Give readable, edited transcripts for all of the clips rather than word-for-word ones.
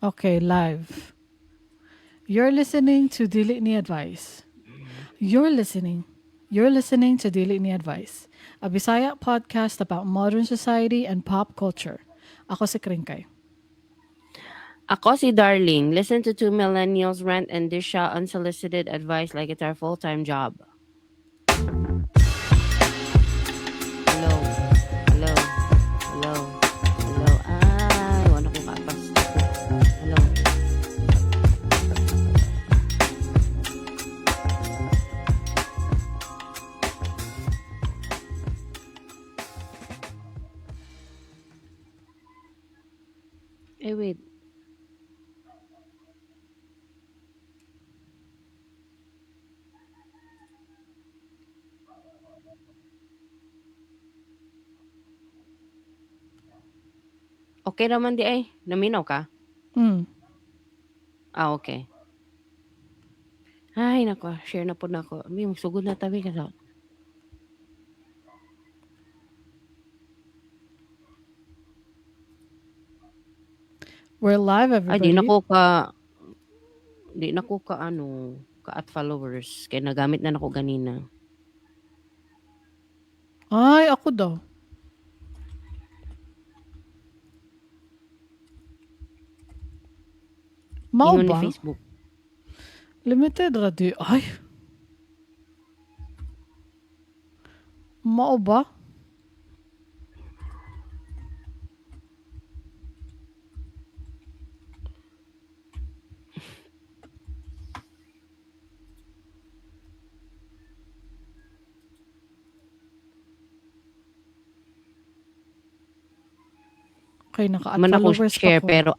Okay, live. You're listening to Dili Ni Advice. You're listening. You're listening to Dili Ni Advice, a Bisaya podcast about modern society and pop culture. Ako si Kringkay. Ako si Darling. Listen to two millennials rant and dish out unsolicited advice like it's our full-time job. Hello. Hello. Hello. Hello. Ay, wala ko kapas. Hello. Wait. Okay naman di ay. Naminaw ka? Okay. Ay, nako. Share na po na ako. May magsugod na tabi ka sa. We're live, Ay, everybody. di na ko ka ka at followers. Kaya nagamit na nako ganina. Ay, ako daw. Mao Ingon ni ba? Facebook. Limited radio. Ay. Mao ba? Okay, naka-at Man ako followers pa share ko. pero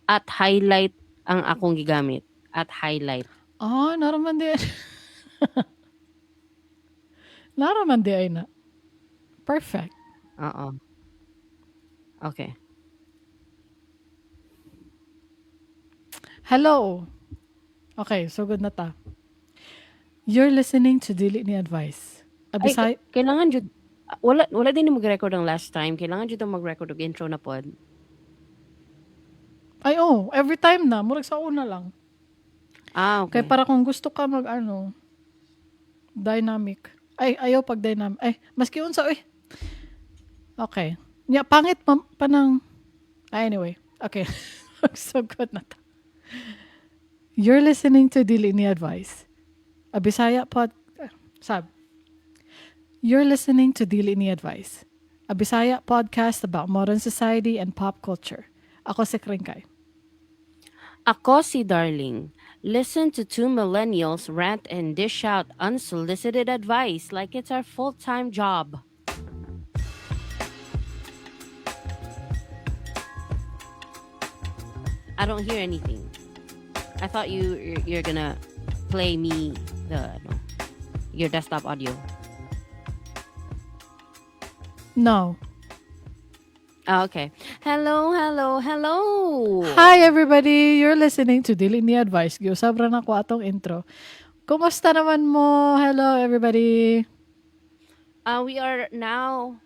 at highlight ang akong gigamit. At highlight. Ah, naraman di. Naraman di ay na. Perfect. Oo. Okay. Hello. Okay, so good na ta. You're listening to Dili Ni Advice. Ay, kailangan jud wala din ni mag-record ang last time. Kailangan jud mag-record og intro na pod. Ay, every time na. Murag sa una lang. Okay. Kaya para kung gusto ka dynamic. Ay, ayaw pag dynamic. Ay, maski unsa, Okay. Yeah, pangit pa ng... Anyway. Okay. So good na ta. You're listening to Dili Ni Advice. A Bisaya You're listening to Dili Ni Advice. A Bisaya podcast about modern society and pop culture. Ako si Kringkay. Ako si Darling. Listen to two millennials rant and dish out unsolicited advice like it's our full-time job. I don't hear anything. I thought you're gonna play me your desktop audio. No. Okay. Hello. Hi everybody! You're listening to Dili Ni Advice. Giusabra na ko atong intro. Kumusta naman mo? Hello everybody! We are now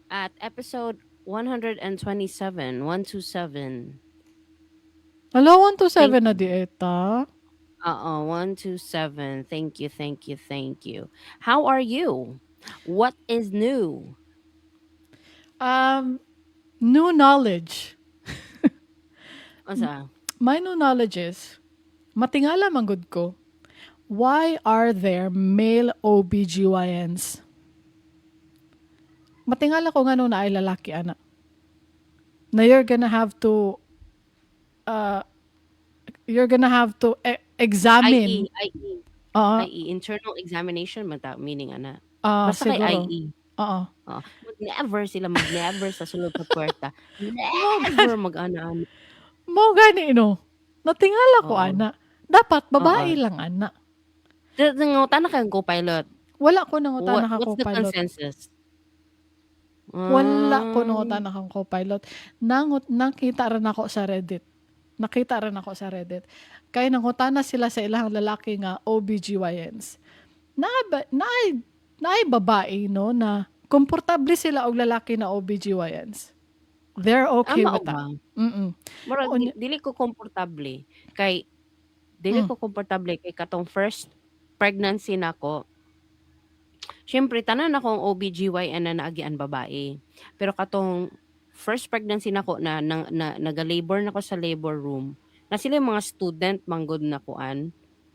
at episode 127. 127. Hello, 127 na di eta. 127. Thank you. How are you? What is new? New knowledge. Asa? My new knowledge is, matingala manggod ko, why are there male OBGYNs? Matingala ko nga nung na ay lalaki, ana. Na you're gonna have to examine. IE, internal examination meaning ana. Basta Siguro. kay IE. Oo. Never sila mag-never sa sulod sa puwerta. Never mag-ana-ana. Mo gani, natingala ko, ana. Dapat, babae lang, ana. Nangutan na kayong co-pilot. Wala ko nangutan na What's the co-pilot. consensus? Wala ko nangutan na co-pilot. Nakita rin ako sa Reddit. Kaya nangutan na sila sa ilang lalaki nga OBGYNs. Naay babae, na komportable sila og lalaki na OBGYNs. They're okay Mao with that. ba? Mm. Murag Unya dili ko komportable kay hmm. katong first pregnancy nako. Siyempre tanan akong OBGYN na naagian babae. Pero katong first pregnancy nako na naga-labor nako sa labor room, na sila yung mga student manggod na kuan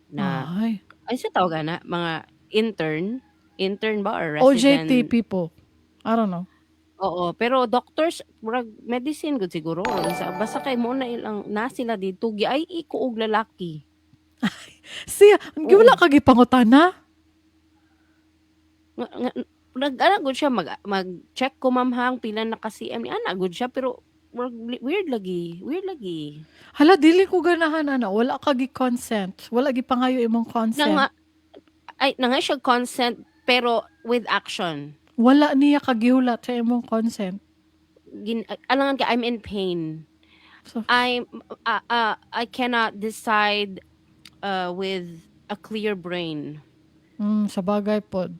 na Ay, ay sa tawag na mga intern ba or OJT resident. people. I don't know. Oo, pero doctors murag medicine gud siguro or unsa basta kay mo na ilang na sila dito ay iko og lalaki. Siya, Oo. wala ka gipangutana? Nga nag-ana gud siya mag-check ko ma'am hang pila na ka CM ni ana gud siya pero murag weird lagi. Hala, dili ko ganahan ana. Wala ka gi-consent. Wala gipangayo imong Na nga consent. na nga siya consent pero with action. Wala niya kagihulat sa imong consent. Alangan ka I'm in pain. So, I cannot decide with a clear brain. sa bagay pod.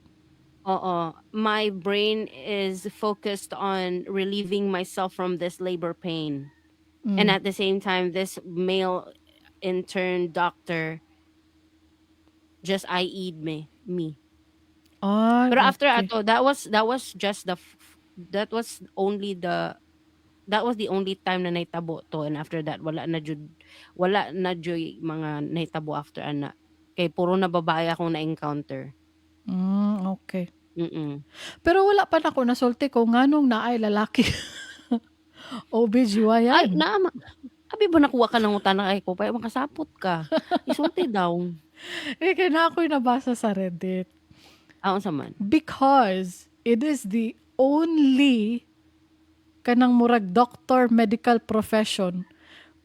Oo, my brain is focused on relieving myself from this labor pain. And Mm. at the same time, this male intern doctor just IE'd me. Ay, Pero after okay. ato, that was just that was only that was the only time na naitabo to, and after that wala na jud mga naitabo after ana. Kay puro na babae akong na-encounter. Okay. Mm. Pero wala pa na ko nasulti kung nganong naay lalaki. Ay, OBGYN. abi ba nakuha ka ng utana kay ko? Pa makasapot ka. Isulti daw. Kaya na ako'y nabasa sa Reddit. Aon sa man. Because it is the only kanang murag doctor medical profession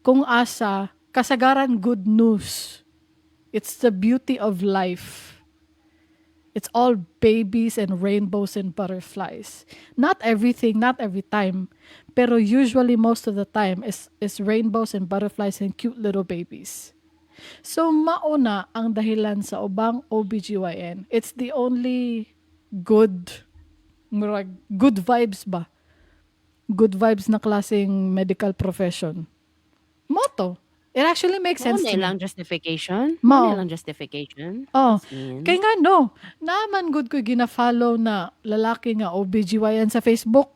kung asa kasagaran good news. It's the beauty of life. It's all babies and rainbows and butterflies. Not everything, not every time. Pero usually most of the time is rainbows and butterflies and cute little babies. So mauna ang dahilan sa ubang OBGYN. It's the only good murag, good vibes ba? Good vibes na klaseng medical profession. Moto. It actually makes Mao sense na to me. ilang justification. Mao. As Oh, in. kay nga no, naman good ko gina-follow na lalaki nga OBGYN sa Facebook.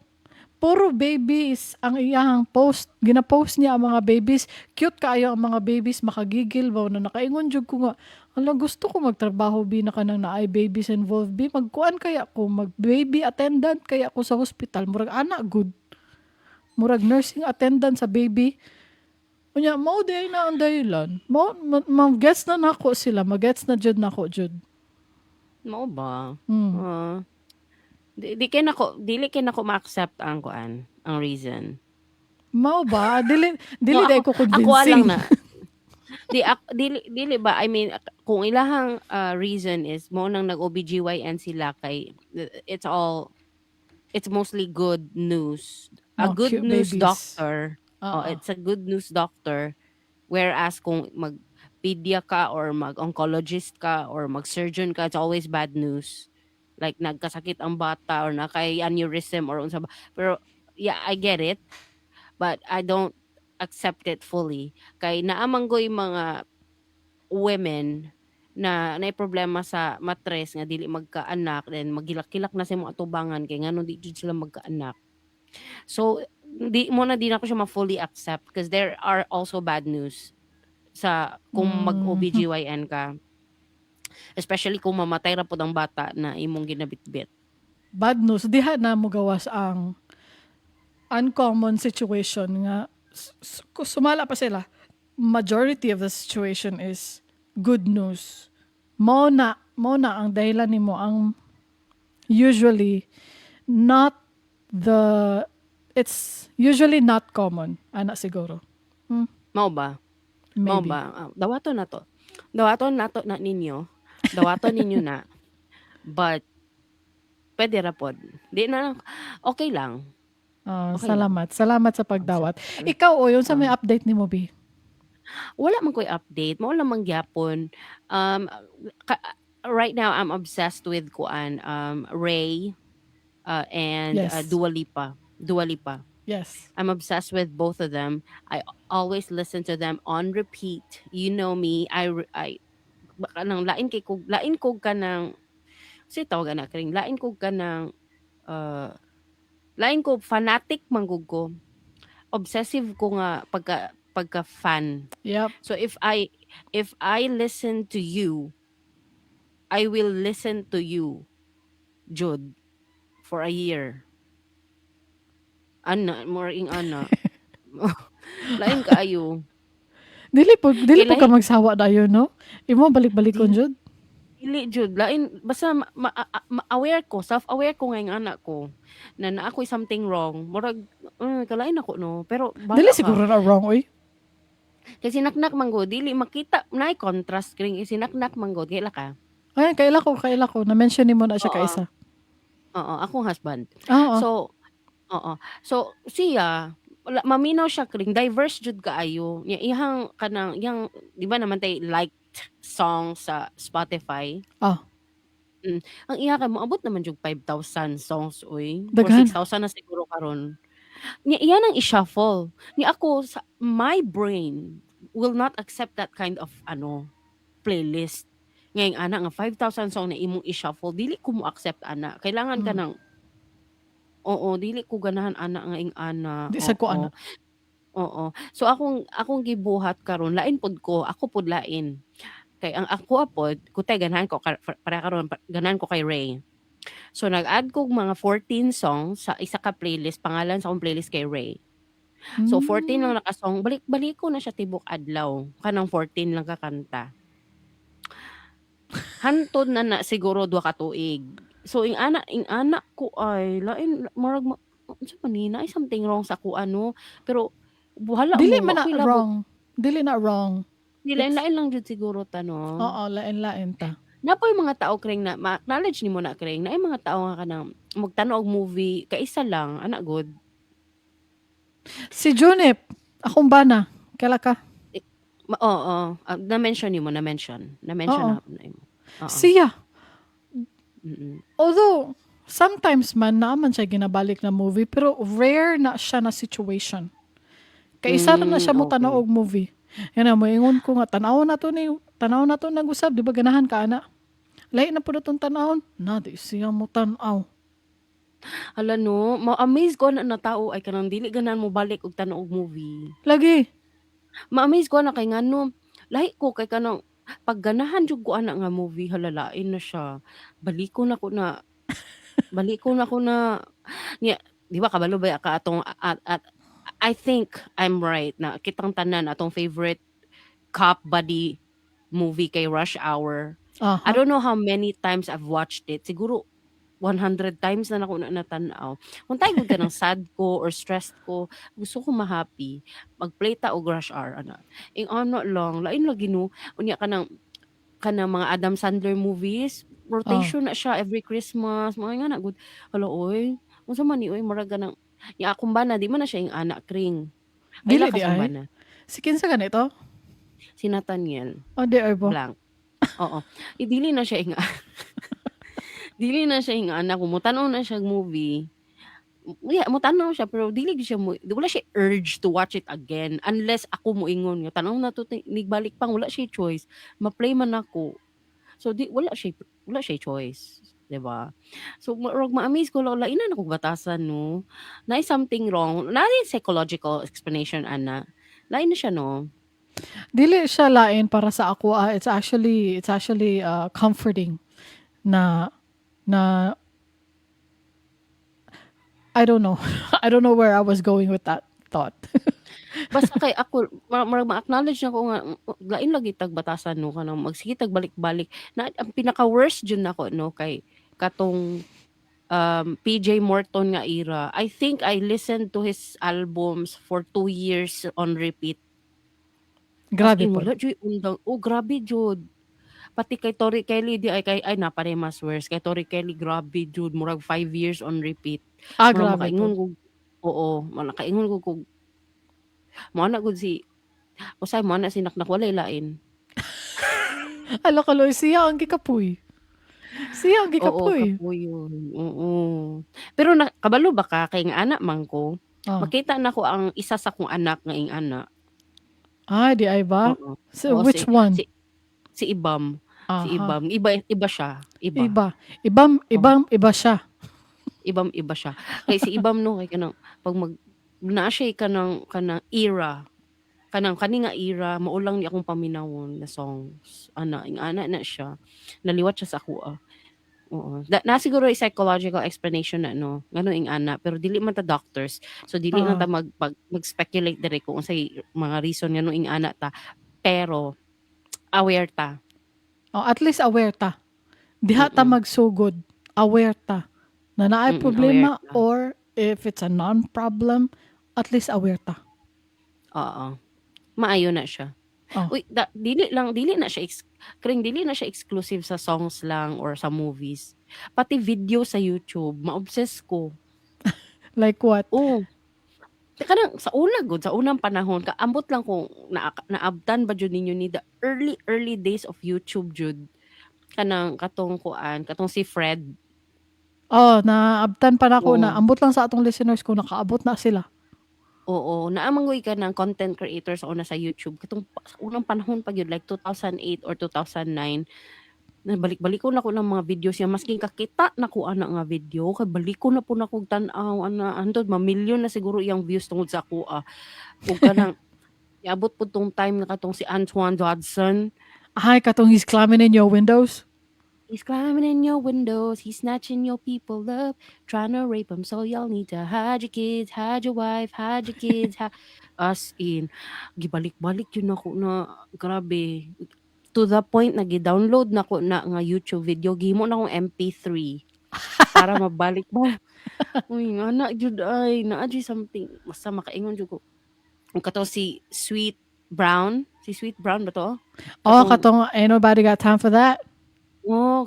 Puro babies ang iyahang post. Gina-post niya ang mga babies. Cute kaayo ang mga babies. Makagigil ba na nakaingon jud ko nga. Ala, gusto ko magtrabaho bi na kanang naay babies involved bi. Magkuan kaya ko. Mag-baby attendant kaya ko sa hospital. Murag anak good. Murag nursing attendant sa baby. Unya, mao day na ang dahilan. Mag-gets na nako sila. Mag-gets na jud nako jud. Mao ba? Hmm. Dili kay nako ma-accept ang kuan, ang reason. Mao ba? Dili No, day ko ako lang convincing. na. Dili ba I mean kung ilahang reason is mo nang nag-OBGYN sila kay it's mostly good news. A Mga good cute news babies. doctor. Oh, Oo. it's a good news doctor. Whereas kung mag-pedia ka or mag-oncologist ka or mag-surgeon ka, it's always bad news. Like nagkasakit ang bata or nakay aneurysm or unsa ba. Pero yeah, I get it, but I don't accept it fully. Kay naamanggoy mga women na nay problema sa matres nga dili magkaanak then magilak-kilak na sa mga atubangan kay ngano di jud sila magkaanak. So di ako siya ma-fully accept because there are also bad news sa kung mag-OBGYN ka. Especially kung mamatay ra pud ang bata na imong ginabitbit. Bad news. Diha na mo gawas ang uncommon situation nga sumala pa sila. Majority of the situation is good news. Mo na ang dahilan nimo ang usually not the it's usually not common ana siguro. Mao ba? Mao Maybe. ba? Dawaton na to. Dawaton nato na ninyo. Dawaton ninyo na. But pwede ra pod. Di na okay lang. Okay Salamat. Salamat sa pagdawat. Ikaw o yun sa may update ni mo bi. Wala man ko'y update, mao lang mangyapon. Right now I'm obsessed with kuan Ray and Yes. Dua Lipa. Dua Lipa. Yes. I'm obsessed with both of them. I always listen to them on repeat. You know me, I baka nang lain kog ka ng si tawag na kring lain kog ka ng uh, lain ko fanatic manggug ko. Obsessive ko nga pagka fan. Yep. So if I listen to you, I will listen to you, Jude, for a year. Ana, more ing ana. Lain kaayo. Dili Kay po ka lahi magsawa dayon, no? Imo balik-balikon jud. dili jud lain basta aware ko, self-aware ko nga yung anak ko na ako'y something wrong. Murag kalain ako no. Pero Dili bala siguro ka. na wrong, oy. Kay sinaknak manggo dili makita naay contrast kring sinaknak manggo kaila ka. Ay, kaila ko. Na-mention ni mo na siya Oo. kaisa. Oo, akong husband. Oo. So, oo. So siya maminaw siya kring diverse jud kaayo. Nya ihang kanang yang di ba naman tay liked song sa Spotify. Ah, Ang iya kay moabot naman jud 5,000 songs oy or daghan. 6,000 na siguro karon. Nya iya nang i-shuffle. Nya ako sa my brain will not accept that kind of playlist. Ngayong ana nga 5,000 song na imong i-shuffle dili ko mo accept ana. Kailangan ka Mm. ng oo, dili ko ganahan ana nga ing ana. Di sad ko ana. Oo. So akong gibuhat karon lain pod ko, ako pod lain. Kay ang ako pod kutay ganahan ko para karon ganahan ko kay Ray. So nag-add ko mga 14 songs sa isa ka playlist, pangalan sa akong playlist kay Ray. So 14 lang nakasong, balik-balik ko na siya tibok adlaw. Kanang 14 lang kakanta. Hantod na siguro 2 ka tuig. So ing anak ko ay lain marag unsa man ni na something wrong sa ko pero buhala Dili mo man na ako'y labot. wrong. Dili na wrong. Lain It's, lain lang jud siguro tanong. oo, lain-lain ta. Napoy mga tao kring na ma-acknowledge nimo na kring na mga tao nga kanang magtanaw og movie kaisa lang ana good. Si Junip, akong bana. Kaila ka? Oo, na-mention nimo, na-mention Oo. na imo. Oo. Siya. Mm. Although, sometimes man naaman siya ginabalik na movie, pero rare na siya na situation. Kaisa na siya mo tanaw Okay. og movie. Yan na, moingon ko nga, tanaw na to nag-usab, di ba ganahan ka ana? Lahi na po na itong tanawon. Na, di siya mo tanaw. Hala no, ma-amaze ko na tao ay kanang dili ganan mo balik og tanaw og movie. Lagi. Ma-amaze ko na kay ngano, lahi ko kay kanang pagganahan jud ko ana nga movie halalain na siya. Balikon ako na niya, di ba kabalo ba ka atong at I think I'm right na kitang tanan atong favorite cop buddy movie kay Rush Hour. I Aha. don't know how many times I've watched it. Siguro 100 times na ako na natanaw. Kung tayo ka ng sad ko or stressed ko, gusto ko ma-happy, mag-play ta og Rush Hour. Ing ano lang, lain lagi no. Unya ka ng mga Adam Sandler movies, Oh. rotation na siya every Christmas. Mga nga na, good. Hala, oy. Unsa man ni, oy, maraga ng, ya akong bana, di man na siya yung anak kring. Dili Kaila di kasong ay. bana. Si kinsa ganito? Si Nathaniel. O di ay bo. Blank. Oo. Dili na siya yung dili na siya yung anak ko. Mutanaw na siya movie. Yeah, mutanaw siya pero dili siya wala siya urge to watch it again unless ako moingon nga tanaw na to nigbalik pang wala siya choice. Ma-play man ako. So wala siya choice, 'di ba? So ma-amaze ko lain na akong batasan no. Na something wrong. Na psychological explanation ana. Lain na siya no. Dili siya lain para sa ako. It's actually comforting na I don't know. I don't know where I was going with that thought. Basta kay ako ma-acknowledge na ko nga lain lagi tag batasan no kanang magsige tag balik-balik na ang pinaka worst jud nako no kay katong PJ Morton nga era. I think I listened to his albums for 2 years on repeat. Grabe po. Wala jud undang. Oh, grabe jud. Pati kay Tori Kelly di ay napare mas worse. Kay Tori Kelly grabe jud murag 5 years on repeat. Ah, Murag grabe makaingon po. ko makaingon ko mo na gud si usay mo na si naknak walay lain. Alo kaloy siya ang gikapoy. Siya ang Oo, gikapoy. kapuyon. Oo. Pero kabalo ba ka kay nga anak man ko Oh. Makita na ko ang isa sa kong anak nga ing ana. Di ay ba? Oo. So, Oo, which one? si si Ibam. Si Aha. Ibam. Iba siya. Iba. Iba. Oh, Iba siya. iba siya. Kay si Ibam no kay kanang pag naa siya kanang era. Kani nga era maulang ni akong paminawon na songs. Ing ana na siya. Naliwat siya sa ako. Oo. Na siguro yung psychological explanation na no, ngano ing ana pero dili man ta doctors. So dili na ta mag-speculate dire kung unsay mga reason ngano ing ana ta. Pero aware ta. At least aware ta. Diha ta Mm. magsugod. Aware ta. Na naay Aware problema ta. or if it's a non-problem, at least aware ta. Oo. Maayo na siya. Oh. Uy, dili na siya exclusive sa songs lang or sa movies. Pati video sa YouTube, ma-obsess ko. Like what? Oh, kanang sa unang panahon kaambot lang kung naabtan ba jud ninyo ni the early days of YouTube jud. Kanang katong si Fred. Naabtan pa na ko na. Oo. Ambot lang sa atong listeners ko, nakaabot na sila. Oo, naamangoy ka ng content creator sa una sa YouTube. Katong sa unang panahon pa yun, like 2008 or 2009, nabalik-balikon na ko ng mga videos niya. Masking kakita na ko ana nga video, kay balikon na po na kong tanaw, andod, mamilyon na siguro yung views tungod sa ako. Ug kanang, iabot po tong time na katong si Antoine Dodson. Ay, katong he's climbing in your windows. He's climbing in your windows, he's snatching your people up, trying to rape them, so y'all need to hide your kids, hide your wife, hide your kids. As in, gibalik-balik yun ako na, grabe. To the point na gi-download na ko na nga YouTube video, gihimo na akong MP3 para mabalik ba. Uy, nga na, jud ay, naa jud something, basta makaingon jud ko. Ang kato si Sweet Brown ba to? Katong ain't nobody got time for that.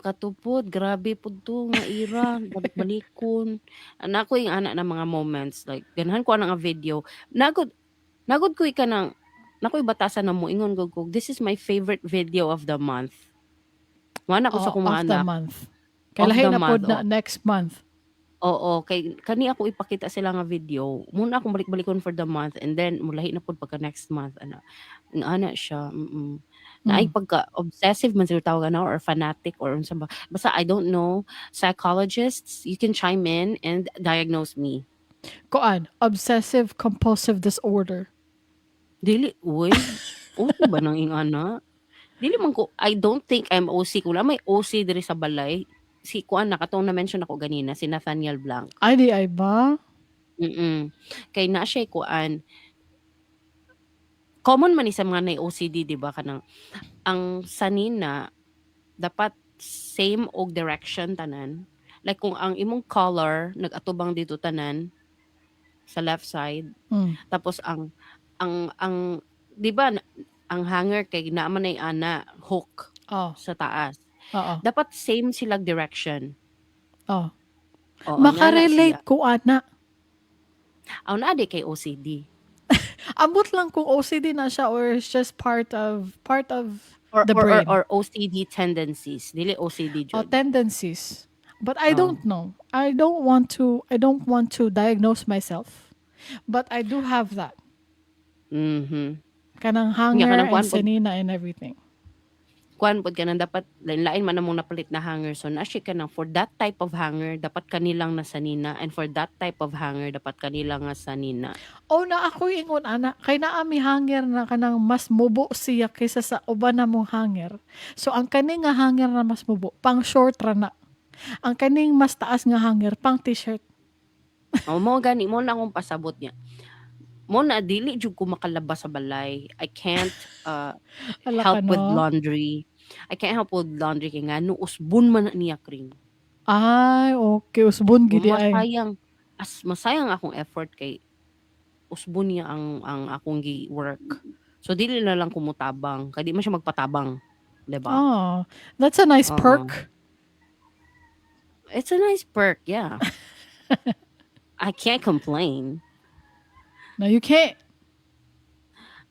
Katupod, grabe po to, nga era, balik-balikon. Ko yung anak na mga moments, like, ganahan ko nga video. Nagod ko ng, nako'y batasan na mo, ingon ko, this is my favorite video of the month. Wala ko sa kong mga Of the anak. month. Of Kailahin the na po month, na next month. Oo, kay kani ako ipakita sila nga video. Muna akong balik-balikon for the month and then mulahi na pod pagka next month ana siya. Naay pagka-obsessive man siguro tawag or fanatic or unsa ba. Basta I don't know. Psychologists, you can chime in and diagnose me. Obsessive compulsive disorder. Dili, uy. OC ba nang ing ana? Dili man ko, I don't think I'm OC. Kung may OC diri sa balay, si kuan na katong na-mention ako ganina, si Nathaniel Blanc. Ay, di ay ba? Kay na siya kuan. Common man ni sa mga na OCD, di ba? Kanang, ang sanina, dapat same og direction tanan. Like kung ang imong color, nag-atubang dito tanan, sa left side. Tapos ang di ba, ang hanger kay naaman ay ana, hook sa taas. Dapat same sila direction. Makarelate ko ana. Na di kay OCD. Ambot lang kung OCD na siya or it's just part of the brain. Or OCD tendencies. Dili OCD jud. Tendencies. But I don't know. I don't want to diagnose myself. But I do have that. Kanang hanger and sanina and everything. Kuan pod kanang dapat lain man namong napalit na hanger, so na siya kanang for that type of hanger dapat kanilang na sanina and for that type of hanger dapat kanilang nga sanina. Na ako ingon ana kay naa mi hanger na kanang mas mubo siya kaysa sa uban na mong hanger. So ang kaning nga hanger na mas mubo pang short ra na. Ang kaning mas taas nga hanger pang t-shirt. Mo gani mo na akong pasabot niya. Mo na dili jud ko makalabas sa balay. I can't help with laundry. I can't help with laundry kay nga no usbon man niya kring. Ay, okay, usbon gid ay. Masayang akong effort kay usbon niya ang akong gi-work. So dili na lang kumutabang, kay di man siya magpatabang, 'di ba? That's a nice perk. It's a nice perk, yeah. I can't complain. No, you can't.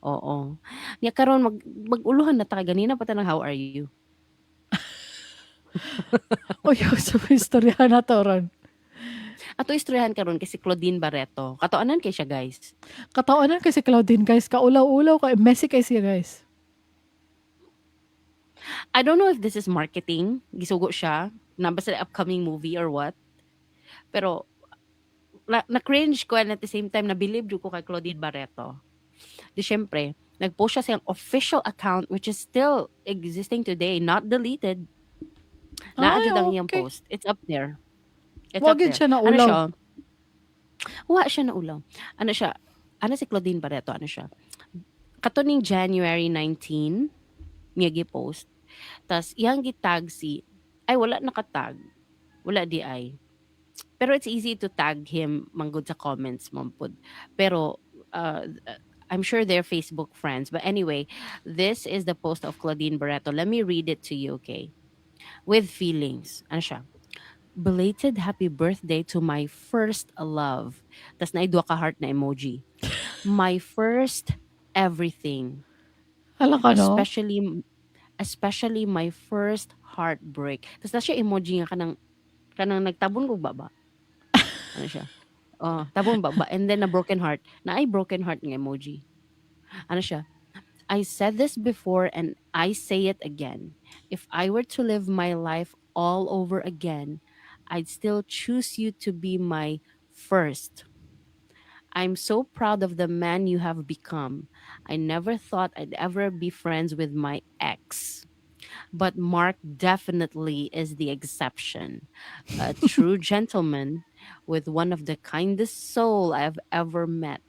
Oo. Nya karon mag-uluhan na ta ganina pa tanang how are you? So istorya na to ron. Ato istoryahan karon kay si Claudine Barreto. Katuanan kay siya, guys. Katawanan kay si Claudine, guys. Kaulaw-ulaw kay messy kay siya, guys. I don't know if this is marketing, gisugo siya, nabasa sa upcoming movie or what. Pero na-cringe ko and at the same time na-believe ko kay Claudine Barreto. Di syempre, nag-post siya sa iyang official account which is still existing today, not deleted. Ay, Naadjud ang iyang okay. post. It's up there. It's up Wagid there. siya na Ano ulaw. siya? Wa siya na ulaw. Ano siya? Ano si Claudine Barreto? Ano siya? Katuning January 19, niya gi-post. Tas iyang gitag si, ay wala nakatag. Wala di ay. Pero it's easy to tag him manggod sa comments mampud. Pero I'm sure they're Facebook friends. But anyway, this is the post of Claudine Barreto. Let me read it to you, okay? With feelings. Ano siya? Belated happy birthday to my first love. Tas naidwa ka heart na emoji. My first everything. Hala ka, no? Especially my first heartbreak. Tas na siya emoji nga kanang nagtabon ko baba. Ano siya? Oh, tabon baba. And then a broken heart. Na ay broken heart nga emoji. Ano siya? I said this before and I say it again. If I were to live my life all over again, I'd still choose you to be my first. I'm so proud of the man you have become. I never thought I'd ever be friends with my ex. But Mark definitely is the exception. A true gentleman with one of the kindest soul I've ever met.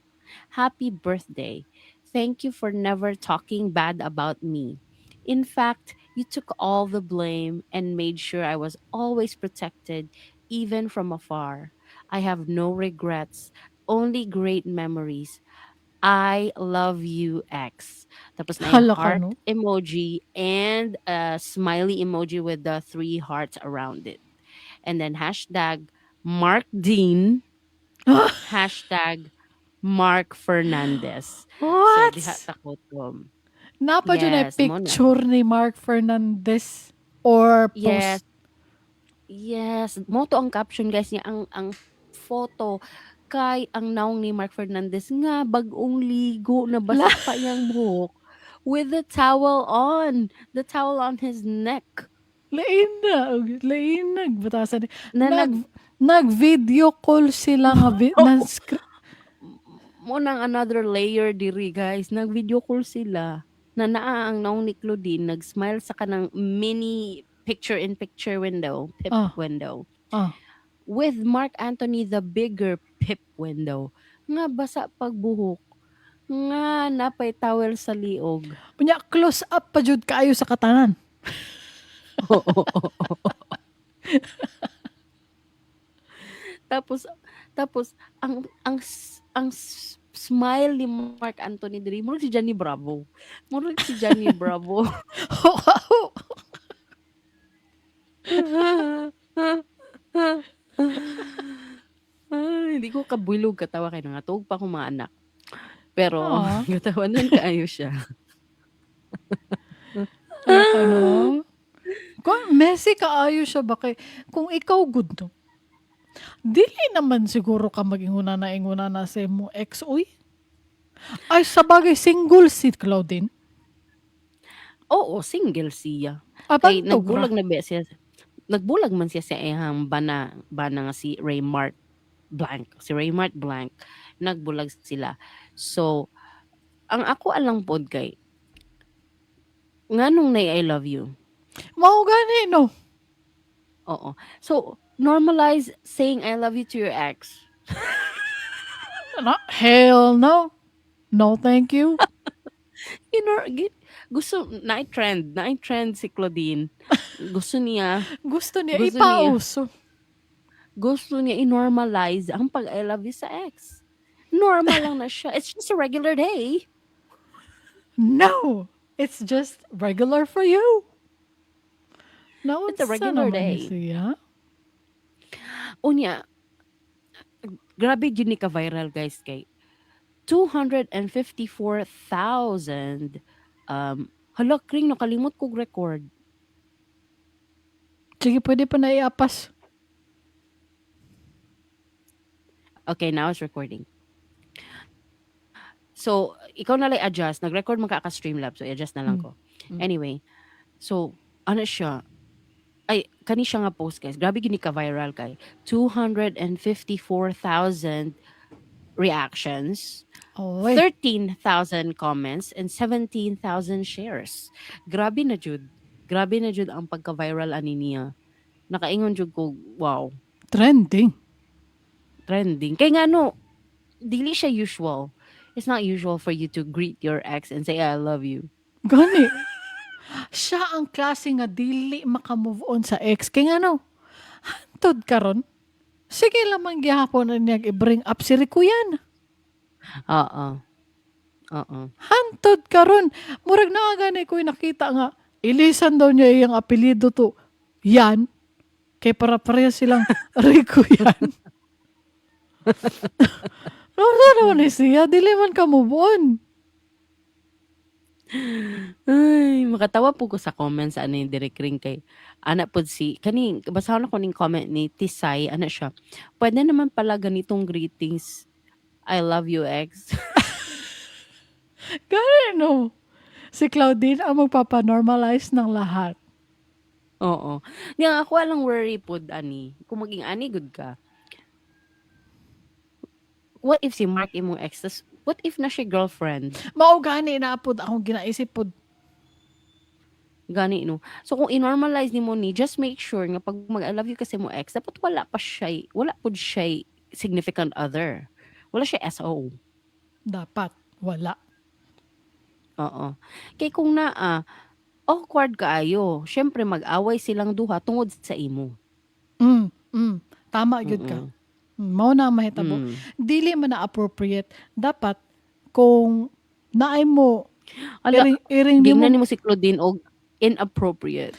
Happy birthday. Thank you for never talking bad about me. In fact, you took all the blame and made sure I was always protected, even from afar. I have no regrets, only great memories. I love you, X. Tapos na yung Hala ka, heart no? emoji and a smiley emoji with the three hearts around it. And then hashtag Mark Dean, hashtag Mark Fernandez. So, diha What? takotom. Napa dyan ay Yes, mo na. picture ni Mark Fernandez or Yes, post. yes. Mo to ang caption, guys, niya. Ang photo kay ang naong ni Mark Fernandez nga bagong ligo na La, basig pa iyang buhok with the towel on. The towel on his neck. lain na. Batasan. Na nag Nag-video call sila nga, mo nang another layer diri, guys. Nag-video call sila. Na naa ang naong ni Claudine nag-smile sa kanang mini picture-in-picture window, pip ah, window. ah. With Mark Anthony the bigger pip window. Nga basa pagbuhok. Nga napay towel sa liog. Unya, close up pa jud kaayo sa katanan. tapos tapos ang smile ni Mark Anthony diri murag si Johnny Bravo. Murag si Johnny Bravo. Ay, hindi ko kabulog katawa kay nangatog pa akong mga anak. Pero Ah, katawanan kaayo siya. ala ka, no? Kung messy kaayo siya ba kay, kung ikaw good no, dili naman siguro ka maginguna na inguna na sa mo ex, uy. Ay, sabagay, single si Claudine. Oo, single siya. Kay Abantog ra. nagbulag man siya sa iyang bana nga si Raymart Blank. Si Raymart Blank nagbulag sila. So, ang ako alang pod kay nganong nay I love you. Mao gani, no? Oo. So, normalize saying I love you to your ex. Na, hell no. No, thank you. Gusto na-trend si Claudine. Gusto niya Gusto niya gusto niya ipauso. gusto niya i-normalize ang pag I love you sa ex. Normal lang na siya. It's just a regular day. No, it's just regular for you. It's a Naunsa regular naman ni day. siya. Unya, grabe yun ni ka-viral, guys, kay 254,000 hala, Kring, nakalimot kog record. Sige, pwede pa na iapas. Okay, now it's recording. So, ikaw na lang adjust. Nag-record man ka Streamlabs. So, i-adjust na lang Mm. ko. Mm. Anyway, so, ano siya? Ay, kani siya nga post, guys. Grabe gini ka-viral kay. 254,000 reactions, Oy, 13,000 comments, and 17,000 shares. Grabe na jud. Grabe na jud ang pagka-viral ani niya. Nakaingon jud ko, wow, trending. trending. Kay nga no, dili siya usual. It's not usual for you to greet your ex and say, I love you. Gani. Siya ang klase nga dili maka-move on sa ex. Kaya nga no, hantod karon. Sige lamang gihapon na niya i-bring up si Rikuyan. Oo. Oo. Hantod karon. Murag na gani ko nakita nga ilisan daw niya iyang apelyido to. Yan. Kay para pareha silang Rikuyan. Ano naman ni siya? Dili man ka move on. Ay, makatawa po ko sa comments ano yung direct ring kay anak po si kani basahan ako ning comment ni Tisay ano siya. Pwede naman pala ganitong greetings. I love you ex. Gani no. Si Claudine ang magpapanormalize ng lahat. Oo. Nga ako lang worry pod ani. Kung maging ani good ka. What if si Mark imong ex? What if na siya girlfriend? Mao gani na pod akong ginaisip pod. Gani no. So kung i-normalize nimo ni, just make sure nga pag mag I love you kasi mo ex, dapat wala pod siya significant other. Wala siya SO. Dapat wala. Oo. Kay kung awkward kaayo, syempre mag-away silang duha tungod sa imo. Tama gyud ka. Mm. Mao na ang mahitabo. Mm. Dili man na appropriate. Dapat kung naay mo Ala, iring di mo gingnan nimo si Claudine og inappropriate.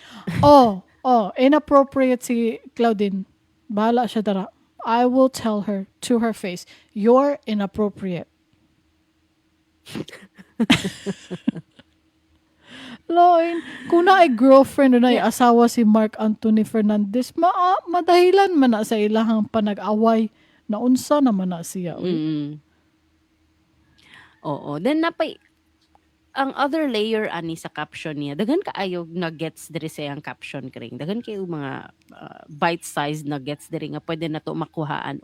inappropriate si Claudine. Bahala siya dara. I will tell her to her face, you're inappropriate. Loin, kung na ay girlfriend o na ay asawa si Mark Anthony Fernandez, madahilan man na sa ilahang panag-away na unsa naman na siya. Uy. Mm. Oo. Then napay ang other layer ani sa caption niya, daghan kaayo na gets diri sa iyang caption kring. Daghan kayo mga bite-sized na gets diri nga pwede na to makuhaan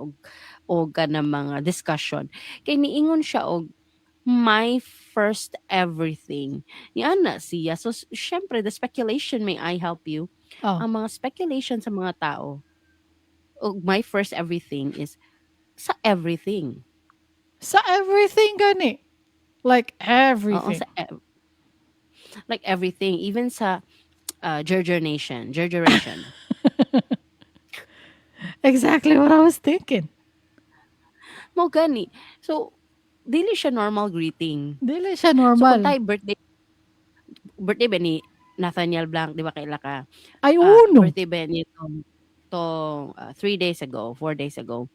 og kana mga discussion. Kay niingon siya og my first everything. Yan na siya. So, syempre, the speculation, may I help you? Oh. Ang mga speculation sa mga tao, my first everything is sa everything. Sa everything gani. Like Oo, everything. like everything. Even sa Gergeration. Gergeration. Exactly what I was thinking. Mo gani. So, dili siya normal greeting. Dili siya So, normal. kung tayo birthday ba ni Nathaniel Blanc, di ba kaila ka? Ay, uno. Birthday ba niya to 3 days ago, 4 days ago.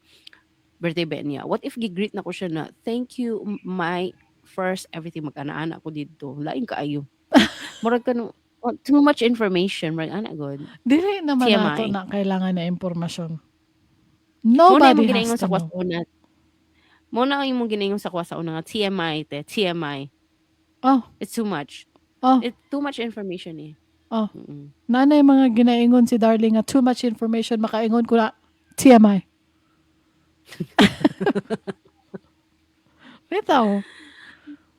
Birthday ba niya? What if gigreet na ko siya na, thank you, my first everything, mag-ana-ana ko dito. Laing kaayo. Murag ka no, too much information. Murag, ana good. Dili naman TMI. nato na kailangan na impormasyon. Muna Nobody yung ginaingon has to sa know. kwasa una. Muna yung ginaingon sa kwasa una nga, TMI, te. TMI. Oh, It's too much. oh, It's too much information eh. oh. Mm-mm. Nanay mga ginaingon si Darling nga too much information, makaingon ko na TMI. Bitaw.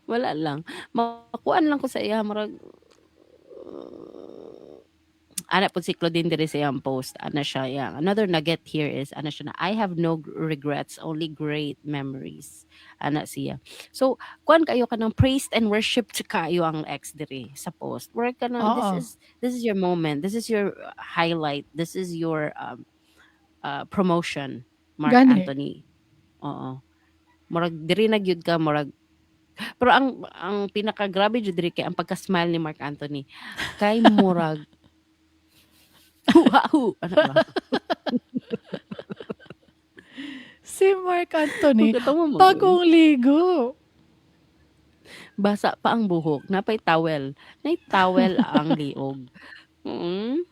Wala lang. Makuan lang ko sa iya. Marag, ana po si Claudine diri sa iyang post. Ana siya, yeah. Another nugget here is, ana siya na, I have no regrets, only great memories. Ana siya. So, kuan kayo ka ng praised and worshipped kayo ang ex diri sa post. Where ka na, Oo. this is your moment. This is your highlight. This is your promotion, Mark Gani. Anthony. Oo. Murag diri na gyud ka, murag pero ang pinaka-grabe jud diri kay ang pagka-smile ni Mark Anthony. Kay murag ano ba? Si Mark Anthony, Pagkatawa mo. bagong ligo. Basa pa ang buhok, napay towel. Nay towel ang liog. Mm.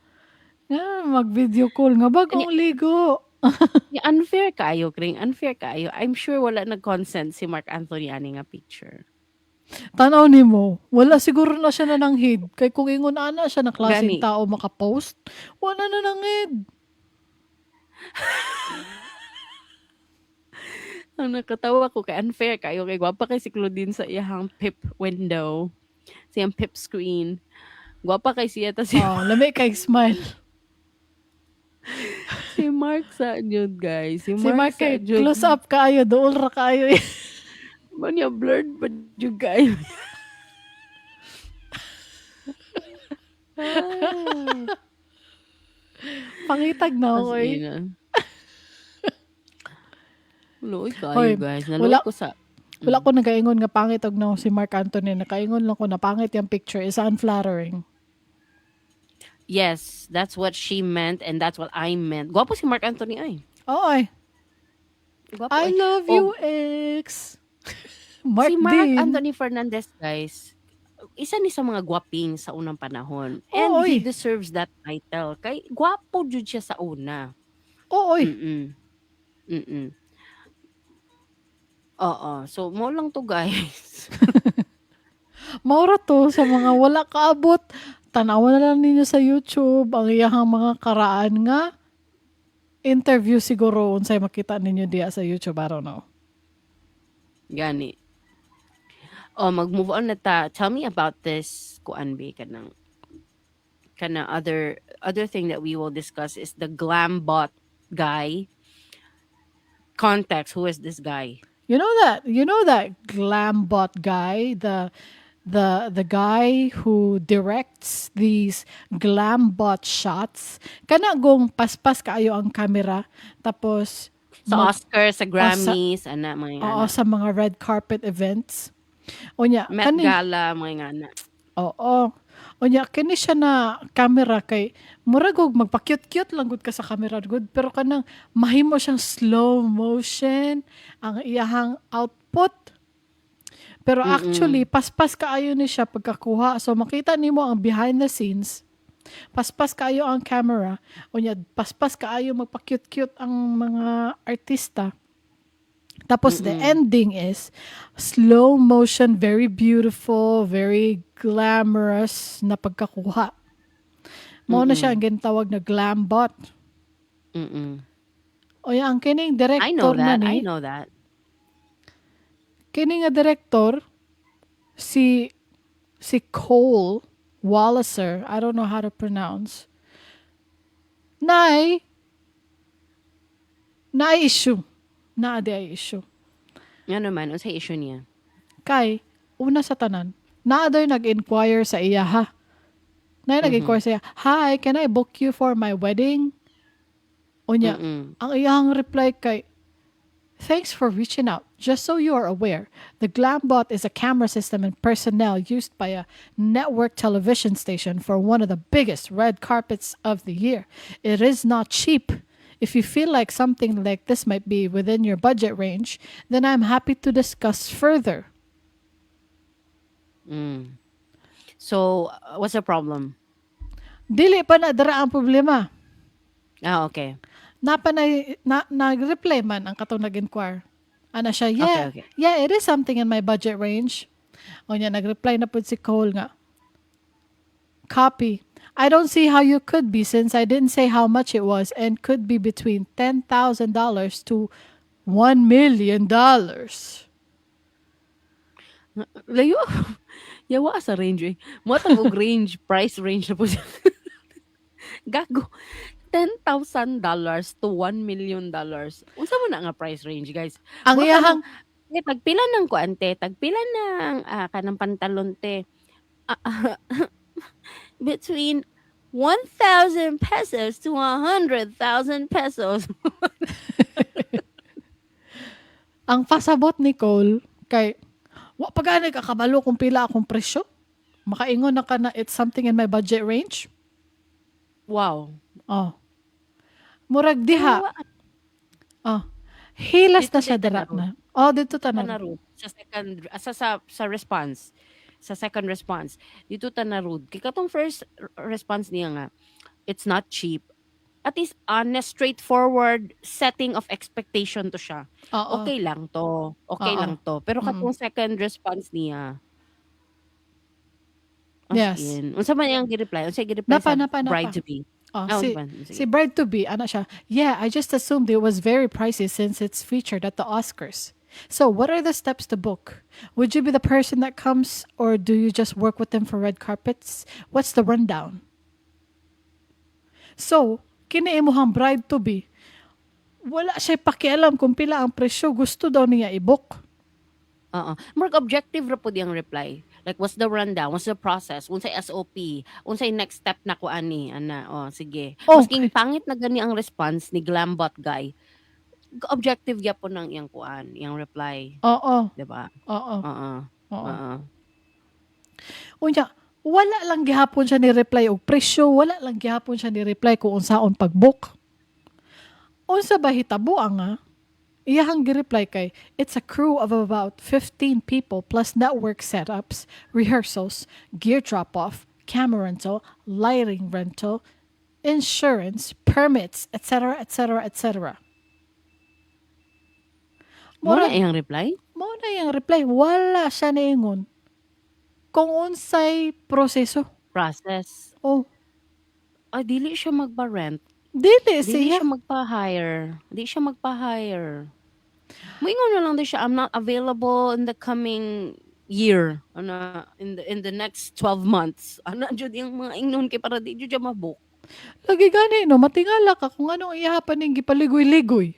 Mag-video call nga, bagong ligo. Ya, unfair kaayo, Kring. Unfair kaayo. I'm sure wala nag-consent si Mark Anthony ani nga picture. Tanaw nimo, wala siguro na siya nananghid. Kay kung ingon ana siya na klaseng Gani. tao makapost, wala na nanghid. Ang nakatawa ko kay unfair kayo kay gwapa kay si Claudine sa iyahang pip window. Sa iyang pip screen. Gwapa kay siya ta si Oh, lami kay smile. si Mark sa jud guys. Si Si Mark Mark sa kay jud. close up kaayo, duol ra kaayo. Man ya blurred pa jud guys. Ah, Pangitag na as oy. in. Luoy Hoy, kayo guys. Naluoy wala ko sa wala ko nagaingon nga pangit og no si Mark Anthony. Nakaingon lang ko na pangit yung picture is unflattering. Yes, that's what she meant and that's what I meant. Gwapo si Mark Anthony ay. Oy, Gwapo I ay. love O, you, ex. Mark si Mark din. Anthony Fernandez, guys, isa ni sa mga gwaping sa unang panahon. And he Oy, deserves that title. Kay gwapo jud siya sa una. oy. Mm-mm. Mm-mm. Oo. So, mo lang to, guys. Maura to sa mga wala kaabot. Tanawan na lang ninyo sa YouTube ang iyahang mga karaan nga interview siguro unsay makita ninyo diya sa YouTube, I don't know. Gani. Oh, mag-move on na ta. Tell me about this kuan be kanang other thing that we will discuss is the glam bot guy. Context, who is this guy? You know that glam bot guy, the guy who directs these glam bot shots. Kana gong paspas kaayo ang camera tapos Sa Oscars, sa sa Grammys, ana mga oo, ana. sa mga red carpet events. Onya, Met kani Gala, mga ngana. oo. Onya, kini siya na camera kay murag og magpa-cute-cute lang gud ka sa camera gud pero kanang mahimo siyang slow motion ang iyahang output. Pero actually, Mm. paspas kaayo ni siya pagkakuha. So makita nimo ang behind the scenes. Paspas kaayo ang camera. Unya, paspas kaayo magpa-cute-cute ang mga artista. Tapos the Mm. ending is slow motion, very beautiful, very glamorous na pagkakuha. Mao na siya ang Mm. ginatawag na glam bot. Mm. O ang kining I know director na that. I ni, know that. kining nga director, si Cole Walliser, I don't know how to pronounce, nay issue. Naadi ay issue. Nga naman, unsay issue niya? Kay, una sa tanan, naaday nag-inquire sa iya ha. Nag-inquire sa iya, hi, can I book you for my wedding? Unya, Mm. ang iyang reply kay, thanks for reaching out. Just so you are aware, the Glambot is a camera system and personnel used by a network television station for one of the biggest red carpets of the year. It is not cheap. If you feel like something like this might be within your budget range, then I'm happy to discuss further. Mm. So, what's the problem? Dili pa na dara ang problema. Ah, okay. Nag-reply man ang katong nag-inquire. Ana siya, Okay. yeah, it is something in my budget range. O niya, nag-reply na po si Cole nga, copy. I don't see how you could be since I didn't say how much it was and could be between $10,000 to $1 million. Layo. Yawa sa range eh. Matang og range, price range na po siya. Gago. $10,000 to $1 million. Unsa mo na nga price range, guys? Ang Wa iyahang, tagpila ng kuante, tagpila ng kanang pantalon te. Between 1,000 pesos to 100,000 pesos. ang pasabot ni Cole, kay, wa pa gani kakabalo kung pila akong presyo. Makaingon na ka na it's something in my budget range. Wow. Oh. Murag diha. Yawa. Oh. Hilas Dito na siya dito dira na na. Oh, dito ta na. Tanarud sa second sa response, sa second response dito tanarud kay katong first response niya nga, it's not cheap, at least honest, straightforward setting of expectation to siya. Oo. Okay lang to. Okay Oo. lang to. Pero Mm. katong second response niya, as Yes. in, unsa man iyang gi-reply? Unsa gi-reply sa Napa. bride to be? Oh, Ah, unsa si man? si Sige. bride to be, ano siya, yeah, I just assumed it was very pricey since it's featured at the Oscars. So, what are the steps to book? Would you be the person that comes or do you just work with them for red carpets? What's the rundown? So, kini imuhang bride to be, wala siya pakialam kung pila ang presyo, gusto daw niya i-book. Oo. Murag objective ra pud yung reply. Like, what's the rundown? What's the process? Unsay SOP? Unsay next step na ko ani? Ana, sige. Masking Okay. pangit na gani ang response ni Glambot guy. Objective gyapon ng iyang kuan, iyang reply, Oo. 'di ba? Oo. Oo. Oo. Oo. Unya, wala lang gihapon siya ni reply og presyo, wala lang gihapon siya ni reply kung unsaon pag-book. Unsa ba hitabo nga? Iyahang gi-reply kay, it's a crew of about 15 people plus network setups, rehearsals, gear drop-off, camera rental, lighting rental, insurance, permits, etc., etc., etc. Mo na Murag, iyang reply? mo na yung reply, wala siya niingon. Kung unsay proseso. Process. Oh, Ay, dili siya magpa-rent. dili Dili siya. siya magpa-hire. Di siya magpa-hire. Moingon na lang din siya, I'm not available in the coming year. Ano, in the next 12 months. Ano, jud yung mga ingnon kay para di jud siya mabook. Lagi gani, no, matingala ka kung anong iyahapan ning gipaligoy-ligoy.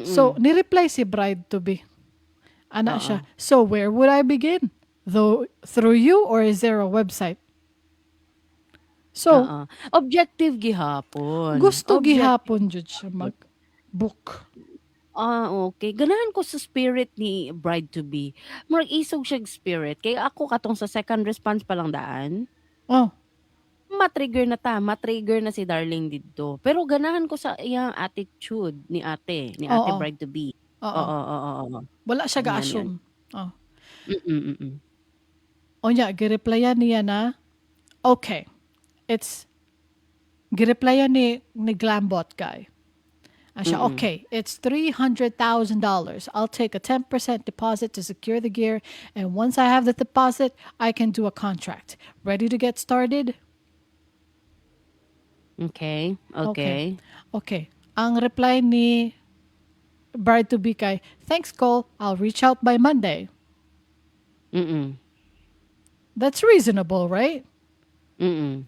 So, Mm. ni-reply si bride to be. Ana Oo. siya. So, where would I begin? Though, through you or is there a website? So, Oo. Objective gihapon. gusto Objective. gihapon jud siya mag-book. Ah, okay. Ganahan ko sa spirit ni bride to be. Murag isog siya spirit. Kaya ako katong sa second response pa lang daan, Oh, matrigger na si darling didto. Pero ganahan ko sa iyang attitude ni ate oo, bride to be. oo. Oo, oo, oo. Wala siya Yan, yan. ga-assume. Oh. Mm. Onya, gireplyan niya na, okay, it's, gireplyan ni Glambot guy. Siya, Mm. okay, it's $300,000. I'll take a 10% deposit to secure the gear, and once I have the deposit, I can do a contract. Ready to get started? Okay. Okay. Okay. Ang reply ni bride to be kay, thanks Cole, I'll reach out by Monday. Mm. That's reasonable, right? Mm.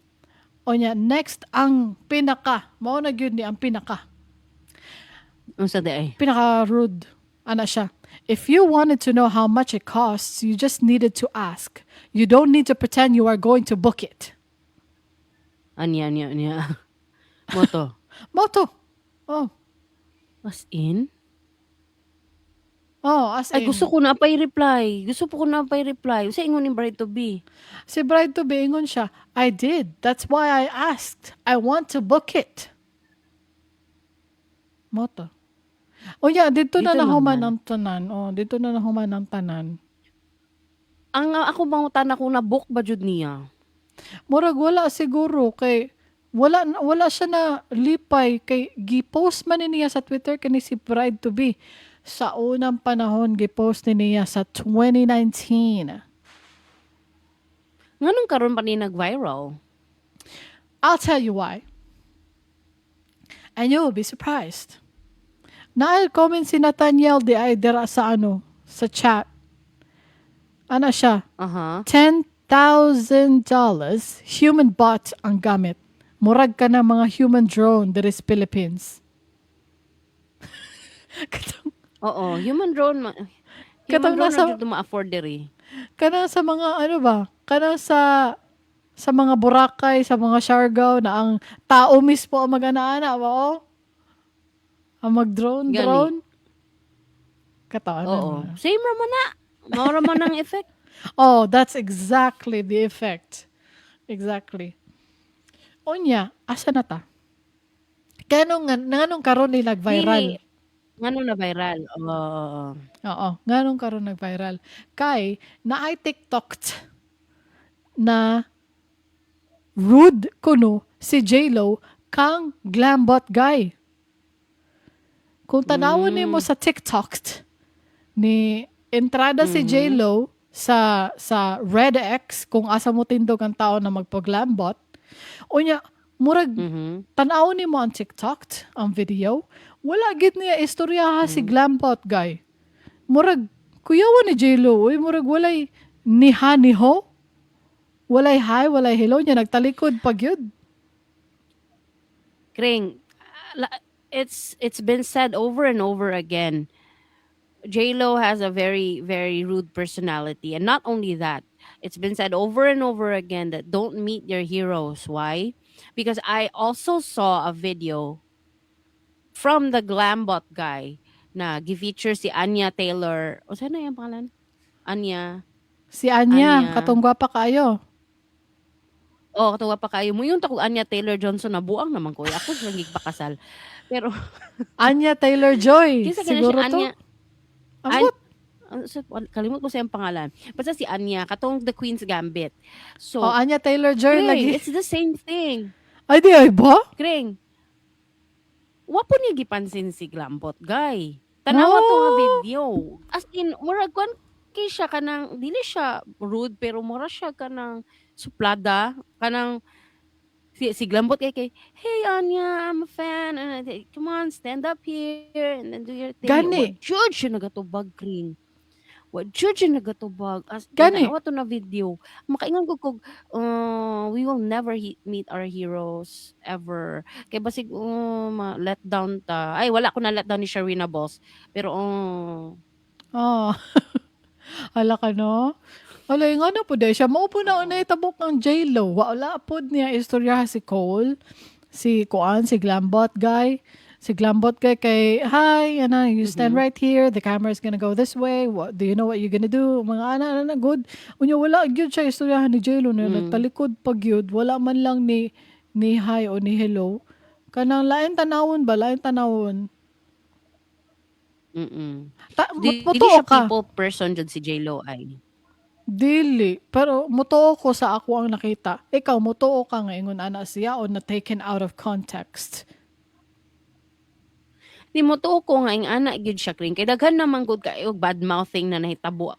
Onya, next ang pinaka, mao na gyud ni ang pinaka Unsa day? rude. Ana siya. If you wanted to know how much it costs, you just needed to ask. You don't need to pretend you are going to book it. Anya. Moto. Moto. Oh. As in? Oh, as Ay, in. gusto ko na pa'y reply. Sa ingon ni bride to be. Si bride to be, ingon siya, I did. That's why I asked. I want to book it. Moto. O yeah, dito na Dito nahuman naman. ang tanan. Oh, dito na nahuman ang tanan. Ang ako bang tanan ko na book ba jud niya? Murag wala siguro kay wala siya na lipay kay gi-post man ni niya sa Twitter kani si bride to be sa unang panahon gi-post ni niya sa 2019. Nganong karon pa ni nag-viral? I'll tell you why. And you will be surprised. Na-comment si Nathaniel di ay dira sa sa chat. Ano siya? Aha. $10,000 human bot ang gamit. Murag ka na mga human drone diri sa Philippines. Katong, Oo, human drone Katong drone nasa- na jud ma-afford diri. kana sa mga kana sa mga Boracay, sa mga Siargao na ang tao mismo ang mag-ana-ana ba oh? Ang mag-drone. Gani. Katawan Oo. na. Same ra man na. Mao ra man ang effect. Oh, that's exactly the effect. Exactly. Onya, asa na ta? Nganong karon ni nag-viral? Dili. Ngano na viral? Oo. Oo, nganong karon nag-viral? Kay naay TikTok na rude kuno si J-Lo kang glambot guy. Kung tanawon nimo Mm. sa TikTok ni entrada si Mhm. J-Lo sa Red X kung asa mo tindog ang tao na magpaglambot. Unya, murag Mhm. tanawon nimo ang TikTok, ang video, wala gid niya istorya si Mhm. glambot guy. Murag kuyawan ni J-Lo, uy, murag walay niha-niho, walay hi, walay hello niya, nagtalikod pag yun. Kring, it's been said over and over again. J Lo has a very very rude personality, and not only that, it's been said over and over again that don't meet your heroes. Why? Because I also saw a video from the Glambot guy na gi-feature si Anya Taylor. O saan na yung pangalan? Anya. Si Anya, Anya. katong gwapa kayo. Oh, katuwa pa kayo mo yung takog Anya Taylor Johnson na buang naman ko. Ako siya gigpakasal. Pero Anya Taylor-Joy, kinsa kaya siguro siya to. Anya. An Ambot. kalimut ko sa iyang pangalan. Basta si Anya, katong The Queen's Gambit. O, So, Anya Taylor-Joy Kring, lagi. it's the same thing. Ay, di ay ba? Kring, wapo niya gipansin si Glambot guy. Tanawa to nga Oh, video. As in, murag kwan kay siya kanang, dili siya rude, pero mura siya kanang suplada, kanang, si Glambot kay, hey Anya, I'm a fan, and come on, stand up here, and then do your thing. gani. What judge siya nagatubag, Kring? What judge siya nagatubag? As in, Gani. tanawa to na video. Makaingon ko kog, we will never meet our heroes ever. Kay basig, let down ta. Ay, wala ko na let down ni Sharina Boss. Pero, Oh, hala ka no? Wala nga na po dahil siya. Maupo na unay tabok ng J-Lo. Wala po niya istorya si Cole, si Kuan, si Glambot guy. Si Glambot guy kay, hi, ana, you stand mhm, right here. The camera is gonna go this way. What, do you know what you're gonna do? Mga ana, good. Unya, wala gyud siya istoryahan ni J-Lo. Na mm, nagtalikod pag yun. Wala man lang ni hi o ni hello. Kanang lain tanawon ba? Lain tanawon. mm. Dili Mutuo siya ka. people person jud si J-Lo ay. Dili. Pero mutuo ko sa ako ang nakita. Ikaw, mutuo ka nga ingon ana siya o na taken out of context. Di mo to ko nga ing ana gyud siya, Kring. Kay daghan naman gud kayo bad mouthing na nahitabo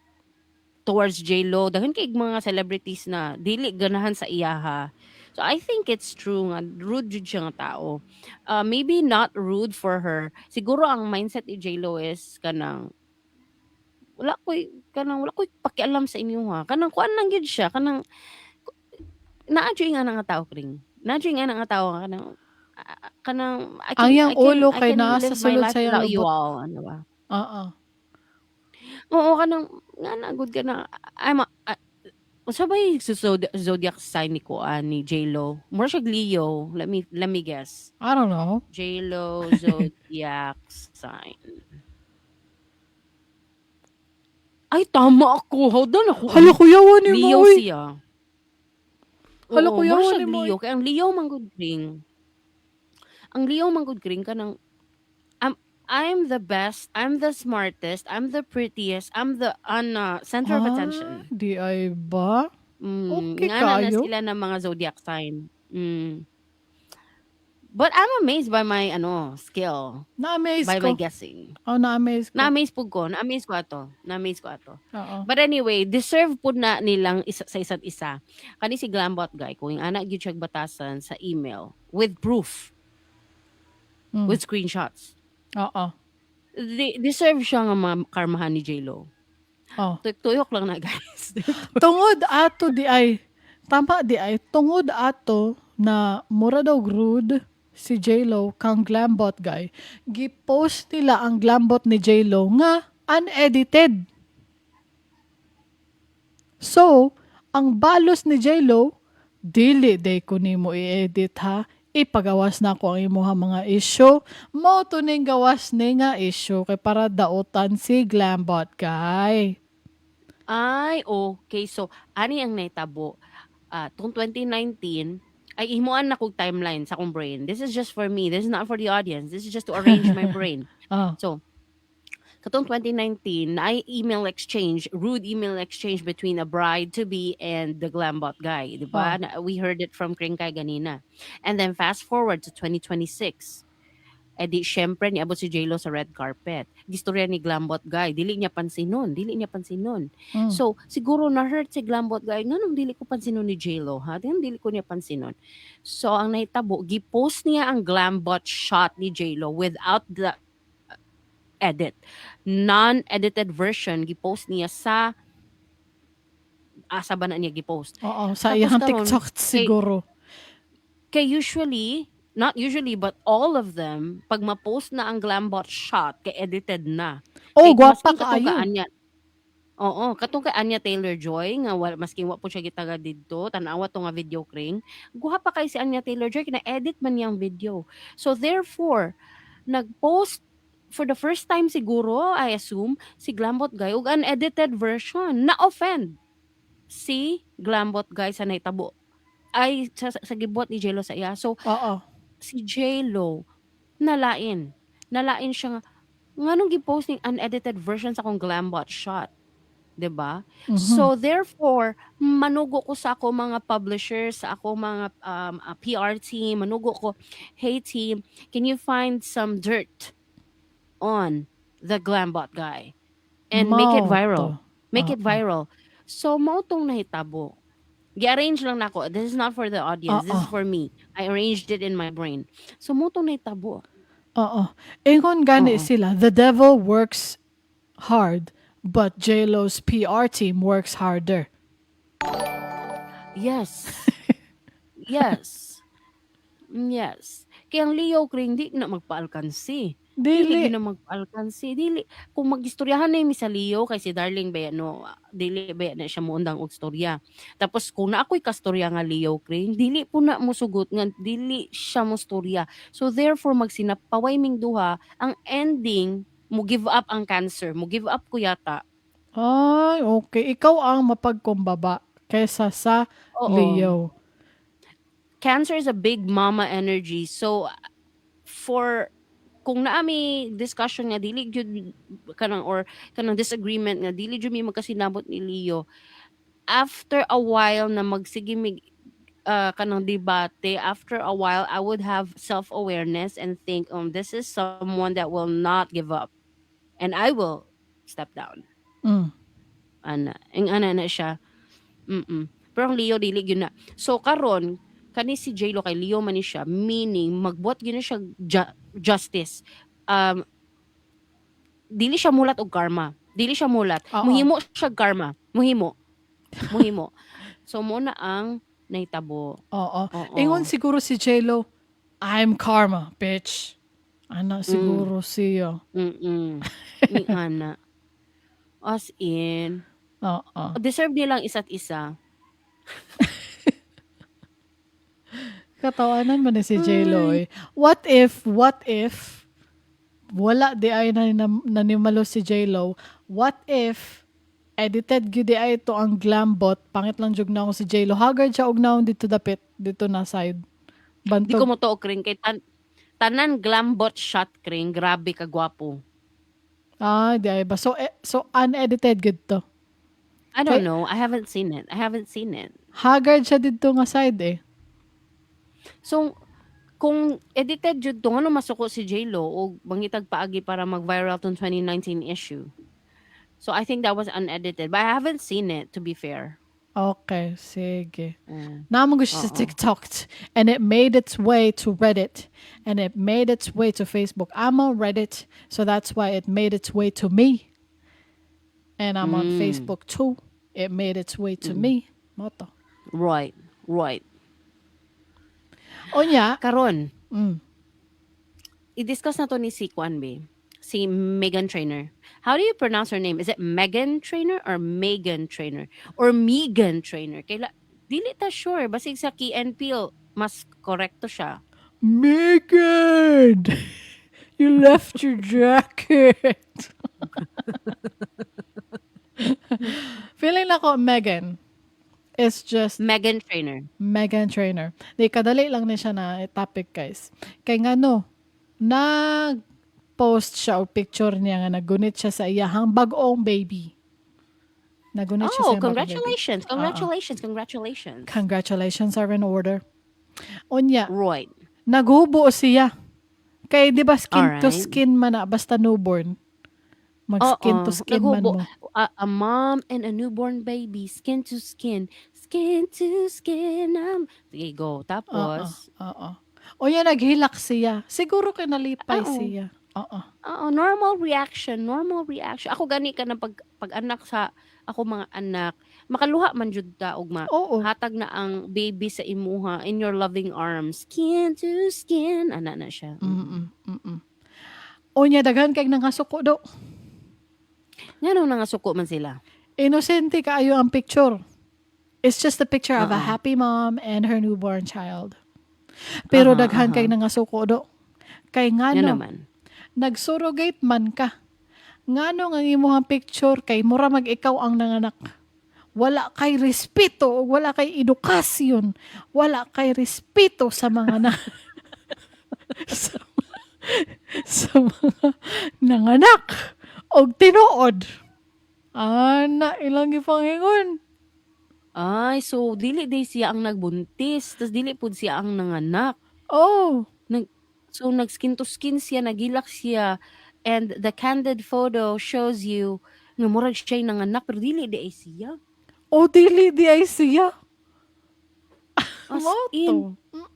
towards J-Lo. Daghan kay mga celebrities na dili ganahan sa iyaha. So I think it's true nga rude jud siya nga tao. Maybe not rude for her. Siguro ang mindset ni J-Lo is wala ko'y pakialam sa inyo ha. Kanang kuan lang gyud siya, kanang naadyo nga nga tao, Kring. Naadyo nga nga tao kanang kanang Ang yang ulo I kay can naa sa live my sulod life sa yang without you lubot. all, ano ba? Oo. Oo, kanang nga na good ka na. Unsa ba yung zodiac sign ni Kuan ni J-Lo? Mura siya Leo. Let me guess. I don't know. J-Lo zodiac sign. Ay, tama ako. Hold on ako. Hala kuyawan ni mo Leo oy. siya. Hala Oo, mura kuyawan siya ni mo. Leo. Kaya ang Leo man good Kring. Ang Leo man good Kring kanang I'm the best, I'm the smartest, I'm the prettiest, I'm the center of attention. Di ay ba? Okay Nga na kayo. sila ng mga zodiac sign. But I'm amazed by my skill, Na-amaze by my ko. guessing. Oh, na-amaze ko. Na-amaze ko ato. Oo. But anyway, deserve po na nilang sa isa't isa. Kani si Glambot guy, kung yung anak gyud siya batasan sa email with proof, Mm. with screenshots. Oo. Deserve siya nga makarmahan ni J-Lo. Oh. Tuyok lang na, guys. Tungod ato di ay tama di ay tungod ato na mura daw rude si J-Lo kang Glambot guy. Gipost nila ang Glambot ni J-Lo nga unedited. So, ang balos ni J-Lo, dili day ko nimo i-edit ha. Ipagawas na ko ang imuha mga issue. Mo to ning gawas ni nga issue kay para daotan si Glambot guy. Ay, okay. So, ani ang naitabo. Tong 2019, ay himuan na kong timeline sa akong brain. This is just for me. This is not for the audience. This is just to arrange my brain. Oh. So, katong 2019 na ay rude email exchange between a bride to be and the glambot guy, 'di ba? Oh. We heard it from Kringkay ganina. And then fast forward to 2026. Eh di syempre niabot si JLo sa red carpet. Gistorya ni Glambot guy, dili niya pansinon. Mm. So siguro na hurt si Glambot guy, nganong dili ko pansinon ni JLo ha? Dili ko niya pansinon. So ang nahitabo, gipost niya ang Glambot shot ni JLo without the edit. Non-edited version gipost niya sa asa ba na niya gipost. Oo, sa Tapos iyang karon TikTok siguro. kay usually, not usually, but all of them, pag ma-post na ang Glambot shot, kay edited na. Oh, Kay gwapa masking katong kaayo. Anya, oo, katong kay Anya Taylor-Joy, nga masking wa po siya gitaga didto, tanawa to nga video kring, guhapa kay si Anya Taylor-Joy, kina-edit man niyang video. So therefore, nag-post for the first time siguro, I assume, si Glambot guy, ug unedited version, na-offend si Glambot guy sa naitabo. Ay, sa gibuhat ni JLo sa iya. So, Oo. si JLo, nalain. Nalain siya nga, nganong gi-post ning unedited version sa akong Glambot shot. 'Di ba? Mhm. So, therefore, manugo ko sa ako mga publishers, sa ako mga PR team, manugo ko, hey team, can you find some dirt on the Glambot guy? And make it Mao viral. to. Make it Oo. viral. So, mao tong nahitabo. Gi-arrange lang nako. This is not for the audience. This is Oo. for me. I arranged it in my brain. So, mo tong nahitabo. Oo. Ingon gani Oo. sila, the devil works hard, but JLo's PR team works harder. Yes. Yes. Yes. Kaya ang Leo Kring, di na magpaalkansi. Dili Dili. gyud na magpaalkansi. Dili. Kung magistoryahan na mi sa Leo, kay si Darling ba no, dili ba na siya muundang og storya. Tapos kung na ako'y kastorya nga Leo Kring, dili po na mo sugot nga dili siya mo storya. So therefore magsinapaway ming duha, ang ending mo give up ang cancer, mo give up ko yata. Ay, okay. Ikaw ang mapagkumbaba kaysa sa Oo. Leo. Cancer is a big mama energy. So for kung naami discussion nga dili gyud kanang or kanang disagreement nga dili gyud mi magkasinabot ni Leo, after a while na magsige mig kanang debate, after a while I would have self-awareness and think, this is someone that will not give up and I will step down. Mm. Ana na siya. Pero ang Leo dili gyud na. So karon kani si JLo kay Leo man ni siya, meaning magbuhat gyud na siya justice. Dili siya mulat og karma. Dili siya mulat. Oo. Muhimo siya karma. Muhimo. So mo na ang nahitabo. Oo. Oo. Ingon siguro si JLo, I'm karma, bitch. Ana siguro siya. Ni ana. As in, Oo. deserve nilang isa't isa. Katawanan man ni si JLo eh. What if, wala di ay nanimalo si JLo, what if, edited gyud di ay ito ang glambot, pangit lang jug na ako si JLo, haggard siya og naon dito dapit, dito na side. Di Bantog. ko mo to kring kay tanan glambot shot kring, grabe ka gwapo. Ah, di ay ba? So unedited good to. I don't know. I haven't seen it. Haggard siya dito nga side eh. So, kung edited jud to, ano masuko si JLo o mangitag paagi para mag-viral tong 2019 issue. So, I think that was unedited. But I haven't seen it, to be fair. Okay, sige. Naman ko siya sa TikTok and it made its way to Reddit and it made its way to Facebook. I'm on Reddit, so that's why it made its way to me. And I'm on Facebook too. It made its way to me. Moto. Right. Onya, Karon, mm, i-discuss na to ni si Kwan B. Si Meghan Trainor. How do you pronounce her name? Is it Meghan Trainor or Megan Trainor? Or Megan Trainor? Dili ta sure. Basig sa Key and Peele, mas correcto siya. Megan, you left your jacket. Feeling na ko Megan is just Meghan Trainor. Meghan Trainor. Di kadali lang ni siya na topic guys. Kay nga no, nag-post siya og picture niya nga nagunit siya sa iyahang bag-ong baby. Nagunit siya sa Oh, iyang bag-ong baby. congratulations, Oo. congratulations. Congratulations are in order. Unya, Right. naghubo siya. Kay di ba skin to Alright. skin man na basta newborn. Mag skin to Oo, skin man naghubo. mo. A mom and a newborn baby, skin to skin. Skin to skin. Sige, go. Oo, Tapos, oo. Unya, naghilak siya. Siguro kay nalipay oo. siya. Oo. Oo, normal reaction, normal reaction. Ako gani ka na pag anak sa ako mga anak, makaluha man jud ta og Oo. hatag na ang baby sa imuha in your loving arms. Skin to skin. Ana na siya. Mm. Mm. Unya, daghan kay nangasuko do. Ngano nga suko man sila. Inosente kaayo ang picture. It's just a picture of a Oo. happy mom and her newborn child. Pero Aha, daghan kay aha. nangasuko do. Kay Nga ngano, naman. nagsurrogate man ka. Ngano nga imong picture kay mura mag ikaw ang nanganak. Wala kay respeto o wala kay edukasyon. Wala kay respeto sa mga sa, sa mga nanganak og tinuod. Ana, ilang ipangingon. Ay, so dili day siya ang nagbuntis, tas dili pud siya ang nanganak. Oh, So nag-skin to skin siya, nagilak siya, and the candid photo shows you nga murag siya nanganak pero dili di ay siya. o dili di ay siya. As Mo in, to.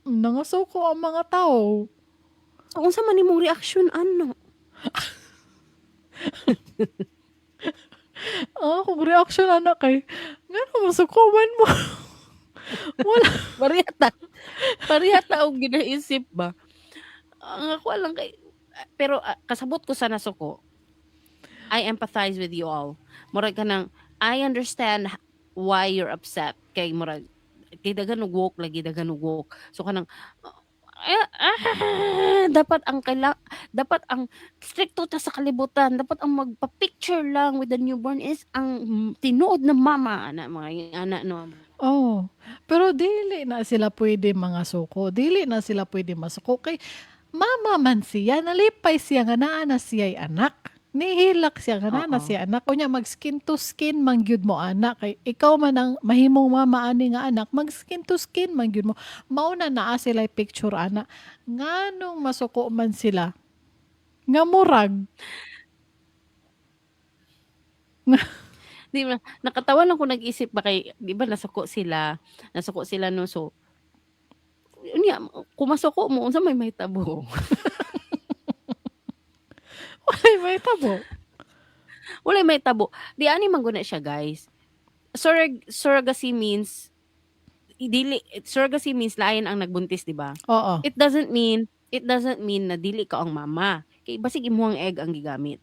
Nangasuko ang mga tao. so unsa man imong reaction ano? Kung reaction anak kay, ngano masukuman mo? Wala. Parihata og ginaisip ba? Ang ako lang kay pero kasabot ko sa nasuko. I empathize with you all. Murag kanang I understand why you're upset kay murag kay daghan og woke lagi daghan og woke. So kanang dapat dapat ang stricto ta sa kalibutan, dapat ang magpa-picture lang with the newborn is ang tinuod na mama na mga ana no. Oh, pero dili na sila pwede mga suko. Dili na sila pwede masuko. Kay mama man siya, nalipay siya nga naa na siya'y anak. Nihilak siya nga naa na Oo. siya anak. O niya, mag skin to skin man gyud mo anak. Kay ikaw man ang mahimong mama ani nga anak, mag skin to skin man gyud mo. Mauna naa sila picture anak. Nganong masuko man sila? Nga murag. Di ba, nakatawa lang ko nag-isip ba kay, di ba nasuko sila no, so, unya, kung masuko mo, unsa may mahitabo? Walay may tabo. Wala may tabo. Di ani man guna siya, guys. Surrogacy means surrogacy means lain ang nagbuntis, di ba? Oo. It doesn't mean na dili ka ang mama. Kay basig imuhang egg ang gigamit.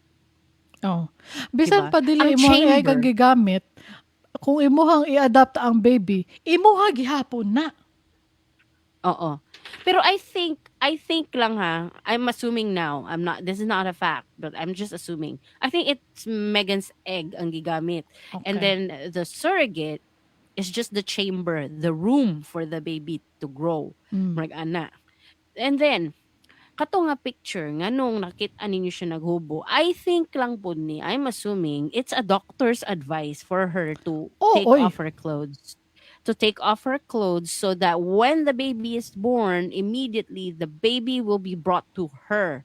Oh. Bisan Diba? pa dili Ang imong ay chamber. gigamit, kung imuhang i-adapt ang baby, imuha gihapon na. Oo. Pero I think lang ha, I'm assuming now, this is not a fact, but I'm just assuming. I think it's Megan's egg ang gigamit. And Okay. then the surrogate is just the chamber, the room for the baby to grow. Murag ana. And then, kato nga picture, nga nung nakita ninyo siya naghubo, I think lang po I'm assuming, it's a doctor's advice for her to take oy. off her clothes. To take off her clothes so that when the baby is born, immediately the baby will be brought to her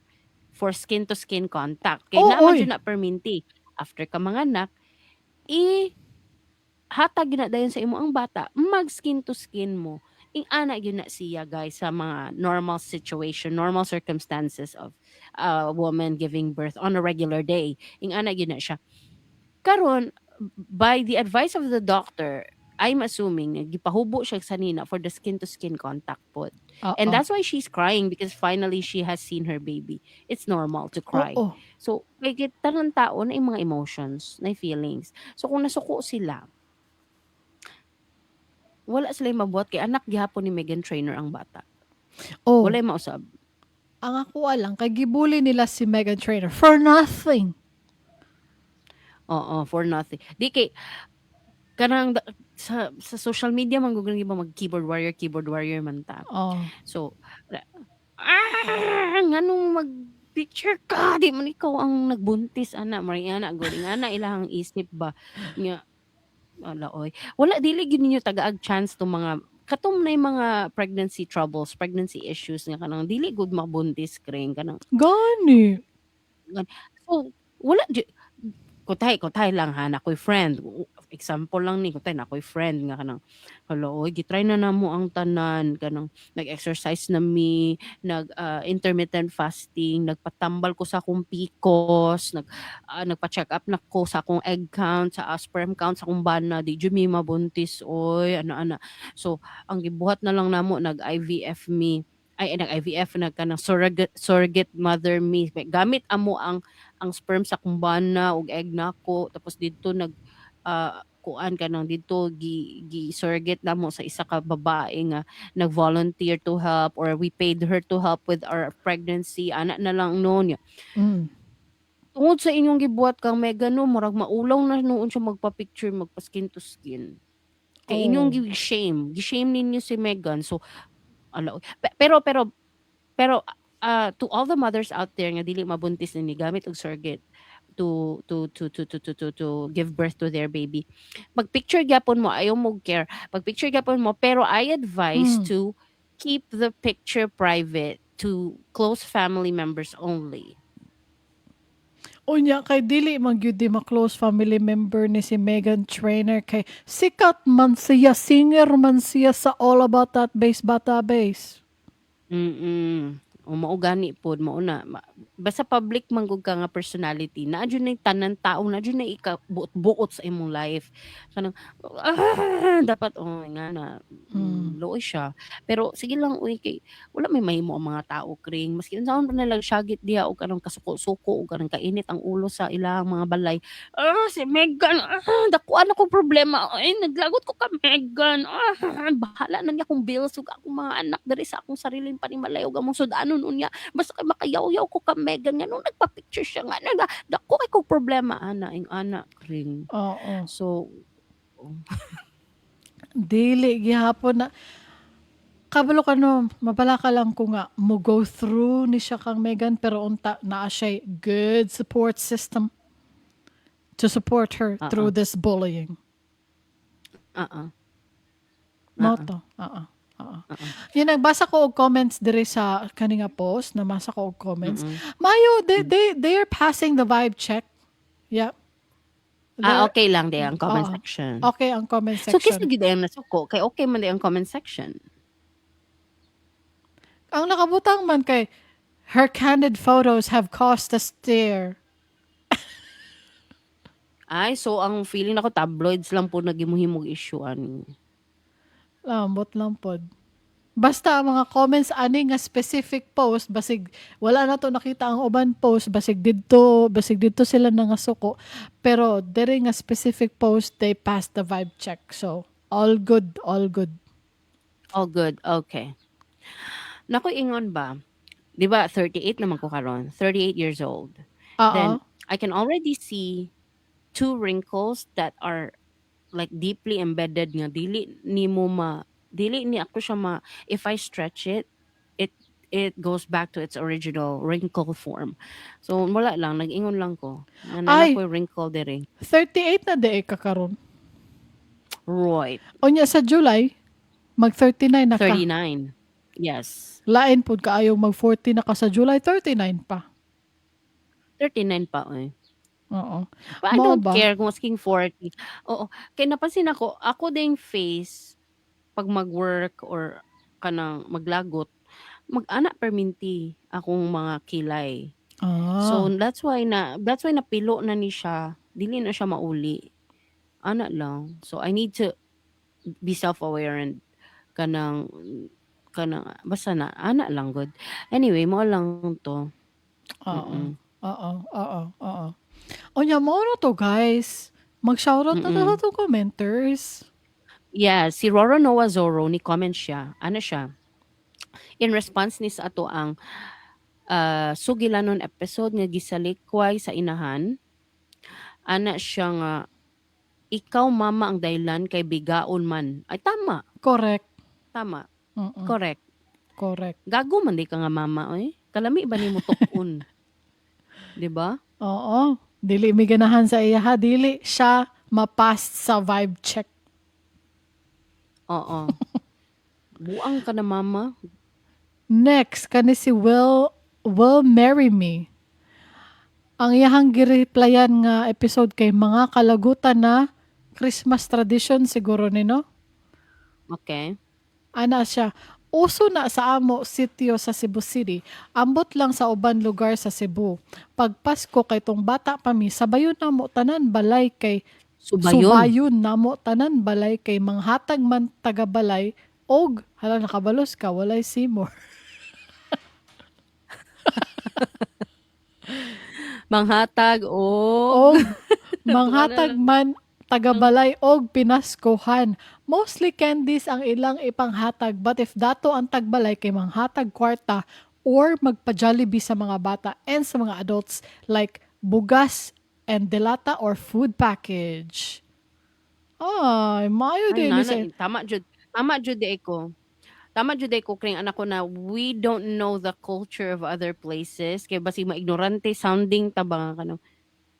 for skin-to-skin contact. Kaya naman oy. yun na perminti. After ka manganak, hatag na dayon sa imo ang bata, mag skin-to-skin mo. Ing ana yun na siya, guys, sa mga normal situation, normal circumstances of a woman giving birth on a regular day. Ing ana yun na siya. Karon, by the advice of the doctor, I'm assuming gipahubo siya sa nina for the skin-to-skin contact pod. And that's why she's crying because finally she has seen her baby. It's normal to cry. Oo. So, kay tanang tao na yung mga emotions, na feelings. So, kung nasuko sila, wala sila yung mabuhat kay anak gihapon ni Meghan Trainor ang bata. Oh, Wala yung mausab. ang ako alang, kay gibuli nila si Meghan Trainor for nothing. Oo, for nothing. Di kay kanang sa social media man gugol ba mag keyboard warrior man ta. Oh. So nganong Magpicture ka, di man ikaw ang nagbuntis ana, Mariana, gud nga na ilahang isip ba nga wala oy. Wala dili gyud ninyo tagaag chance tong mga katom na yung mga pregnancy troubles, pregnancy issues nga kanang dili gud mabuntis kring kanang Gani. so wala kutay lang ha nakoy friend. Example lang ni kutay nakoy friend nga kanang hala oy gitry na namo ang tanan kanang nag-exercise na mi, intermittent fasting, nagpatambal ko sa akong PCOS, nagpa-check up na ko sa akong egg count, sa sperm count sa akong bana, di jud mi mabuntis oy ana-ana. So ang gibuhat na lang namo nag-IVF me nag-IVF kanang surrogate mother me gamit amo ang sperm sa kumbana ug egg nako tapos didto kuan kanang didto gi surrogate namo sa isa ka babae nga nag-volunteer to help or we paid her to help with our pregnancy ana na lang noon Mm. tungod sa inyong gibuhat kang Megan no murag maulaw na noon siya magpa-picture magpa-skin to skin kay inyong Oh. gi-shame ninyo si Megan so ala pero to all the mothers out there nga dili mabuntis ni gamit og surrogate to give birth to their baby. Pag-picture gyapon mo ayaw mo care. Pag-picture gyapon mo pero I advise Mm. to keep the picture private to close family members only. Unya kay dili man gyud di ma-close family member ni si Meghan Trainor kay sikat man siya, singer man siya sa All About That Bass Bata Bass. O mao gani pod mao na basta public man gud ka nga personality na adyo na tanan tao na adyo na buot-buot sa imong life kanang dapat nga na luoy siya pero sige lang uy kay wala may mahimo ang mga tao kring maski unsaon pa nila syagit diha og kanang kasuko-suko og kanang kainit ang ulo sa ilang mga balay si Megan dakuan ako problema ay naglagot ko ka Megan bahala na niya akong bills ug akong mga anak diri sa akong sariling panimalay ug among sudanon unya basta kay makayaw-yaw ko ka Megan nga nung nagpa-picture siya nga dako kay kog problema ana ing ana kring Oo. so Dili gihapon na kabalo ka no, mabala ka lang ko nga mo go through ni siya kang Meghan pero unta naa siya good support system to support her through this bullying. Mo to. Yun, nagbasa ko og comments dire sa kaninga post, namasa ko og comments. Mayo, they are passing the vibe check. Yeah. okay lang di ang comment Oo. section Okay ang comment so kiss section. na gid ang nasuko kay okay man di ang comment section Ang nakabutang man kay her candid photos have caused a stir. ay so ang feeling nako tabloids lang po nagimuhimog issue ani Lambot lang pod. Basta ang mga comments ani nga specific post basig wala na to nakita ang uban post basig didto sila nangasuko pero diri nga specific post they passed the vibe check so all good. all good okay nako ingon ba di ba 38 naman ko karon 38 years old then I can already see 2 wrinkles that are like deeply embedded nga dili ni ako siya if I stretch it it goes back to its original wrinkle form so wala lang nag-ingon lang ko Ay! ko wrinkle diri 38 na di ka karon. right Unya sa July mag 39 na ka. 39 yes Lain pod kaayo mag 40 na ka sa July 39 pa. 39 pa Oo. But I Mao don't ba? care kung masking 40 oo kay napansin ako ding face pag mag-work or kanang maglagot mag-ana perminti akong mga kilay so that's why napilo na ni siya dili na siya mauli ana lang so I need to be self-aware and kanang basta na ana lang good anyway mo lang to Oo. Unya mo na to guys. Mag-shoutout na to sa commenters. yeah si Roro Noah Zoro ni comment siya ano siya in response ni sa ato ang sugilanon episode nga gisalikway sa inahan ana siya nga ikaw mama ang dahilan kay bigaon man ay tama Correct. correct Correct. gago man di ka nga mama kalami ba nimo tukon 'di ba? Oo. Dili mi ganahan sa iya ha. Dili siya mapast sa vibe check. Oo. Buang ka na mama. Next, kani si Will Marry Me. Ang iyahang gireplyan nga episode kay mga kalagutan na Christmas tradition siguro ni no? Okay. Ana siya, uso na sa amo sitio sa Cebu City. Ambot lang sa uban lugar sa Cebu. Pag Pasko kay tong bata pa mi, sabayon na mo tanan balay kay Subayon. subayon na mo tanan balay kay manghatag man taga balay og hala nakabalos ka walay Seymour. Manghatag og Og Tuwa na manghatag lang. man tagabalay og pinaskohan. Mostly candies ang ilang ipanghatag but if dato ang tagbalay kay manghatag kwarta or magpa-Jollibee sa mga bata and sa mga adults like bugas and delata or food package. Ay, maayo Ay din ni nana, sa tama jud di ko. Tama jud ko kring anak ko na we don't know the culture of other places kay basi maignorante sounding tabang kano.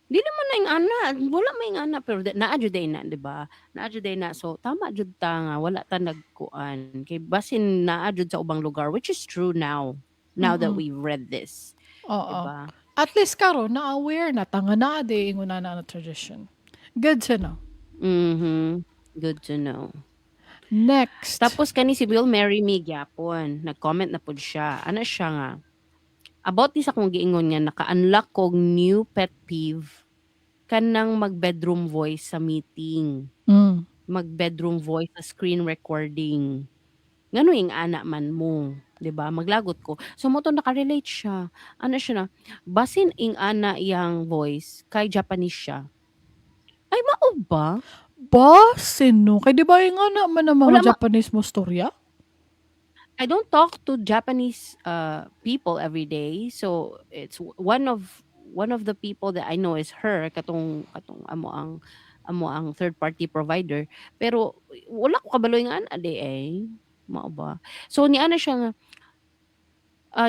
Di naman na yung ana, wala may yung ana pero naa jud na, di ba? Naa jud na. So tama jud ta nga wala ta nagkuan kay basin naa jud sa ubang lugar which is true now. Now that Mm. we read this, di Oo. ba? At least karon na-aware na tanga na di inguna na tradition. Good to know. Mhm. Good to know. Next. Tapos kani si Will Marry Me gyapon. Nag-comment na pud siya. Ano siya nga? About this akong giingon nga naka-unlock kog new pet peeve kanang mag-bedroom voice sa meeting. Mm. Mag-bedroom voice sa screen recording. Ngano ing ana man mo, 'di ba? Maglagot ko. So mo to nakarelate siya. Ano siya na? Basin ing ana iyang voice kay Japanese siya. Ay mao ba? Sino? Kay di ba yung nga naman ang mga Wala Japanese mo storya? I don't talk to Japanese people every day. So it's one of the people that I know is her katong amo ang third party provider. Pero wala ko kabaloy nga ana di mao ba. So ni ana siya nga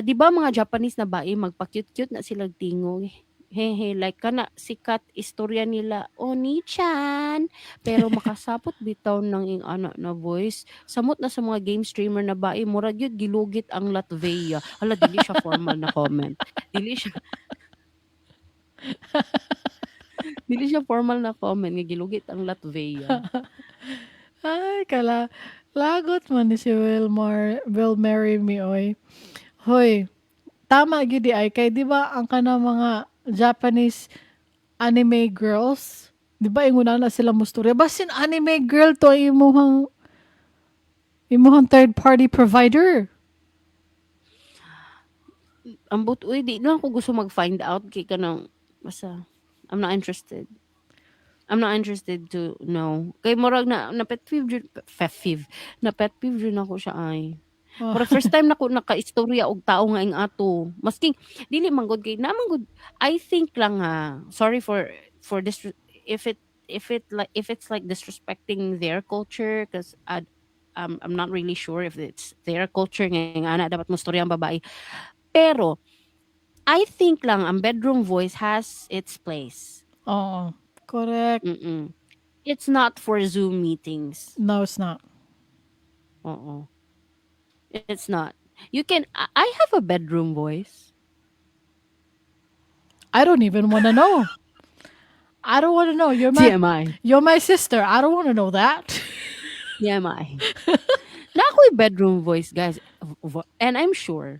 'di ba mga Japanese na bae magpa-cute-cute na sila tingog. Hehe, like kana sikat istorya nila, Oni-chan. Pero makasapot bitaw ng ing ana na voice. Samot na sa mga game streamer na bae, murag yun gilugit ang Latvia. Hala, dili siya formal na comment. Dili siya, dili siya formal na comment nga gilugit ang Latvia. Ay, lagot man ni si Will Marry Me, oy. Hoy, tama gidi ay, kay di ba ang kana mga Japanese anime girls, di ba inguna na sila musturya? Basin anime girl to ay imuhang third party provider. Ambot, uy, di lang ako gusto mag-find out kay kanang, basta, I'm not interested. I'm not interested to know. Kay murag na pet peeve jud pet peeve. Na pet peeve jud ako siya ay. Oh, Pero first time nako nakaistorya og tao nga ing ato. Masking dili man gud kay naman gud. I think lang ha. Sorry for this if it if it's like disrespecting their culture cuz I'm not really sure if it's their culture nga ana dapat mo storya ang babae. Pero I think lang ang bedroom voice has its place. oo. Correct. Mm. It's not for Zoom meetings. No, it's not. Oo. It's not. You can I have a bedroom voice. I don't even want to know. I don't want to know. TMI. You're my sister. I don't want to know that. TMI. Na ako'y bedroom voice, guys. And I'm sure,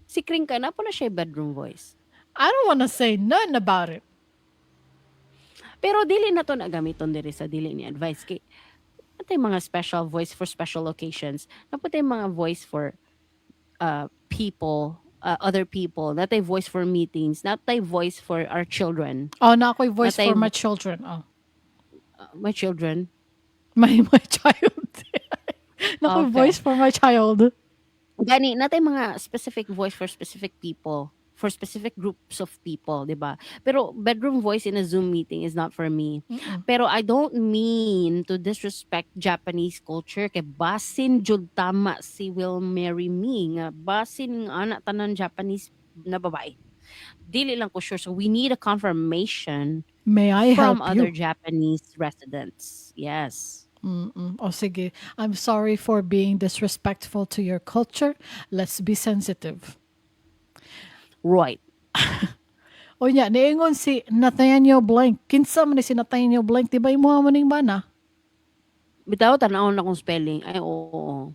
si Kring ka na po na siya bedroom voice. I don't want to say nothing about it. Pero dili na to nagamiton diri sa dili ni advice. Kay, natay mga special voice for special occasions. Napatay mga voice for people, other people. Natay voice for meetings. Natay voice for our children. Oh, na ako'y voice Natay for my children. Oh. My children. My child. na ako'y Okay. voice for my child. Gani, natay mga specific voice for specific people, for specific groups of people, di ba? Pero bedroom voice in a Zoom meeting is not for me. Pero I don't mean to disrespect Japanese culture kay basin jud tama si Will Marry Me nga basin nga anak tanan Japanese na babae. Dili lang ko sure. So we need a confirmation May I from help other you? Japanese residents. Yes. O sige, I'm sorry for being disrespectful to your culture. Let's be sensitive. Right. O nya, niingon si Nathaniel Blank. Kinsa man ni si Nathaniel Blank, di ba imuha man ning bana? Bitaw, tanaw na kong spelling. Ay, oo.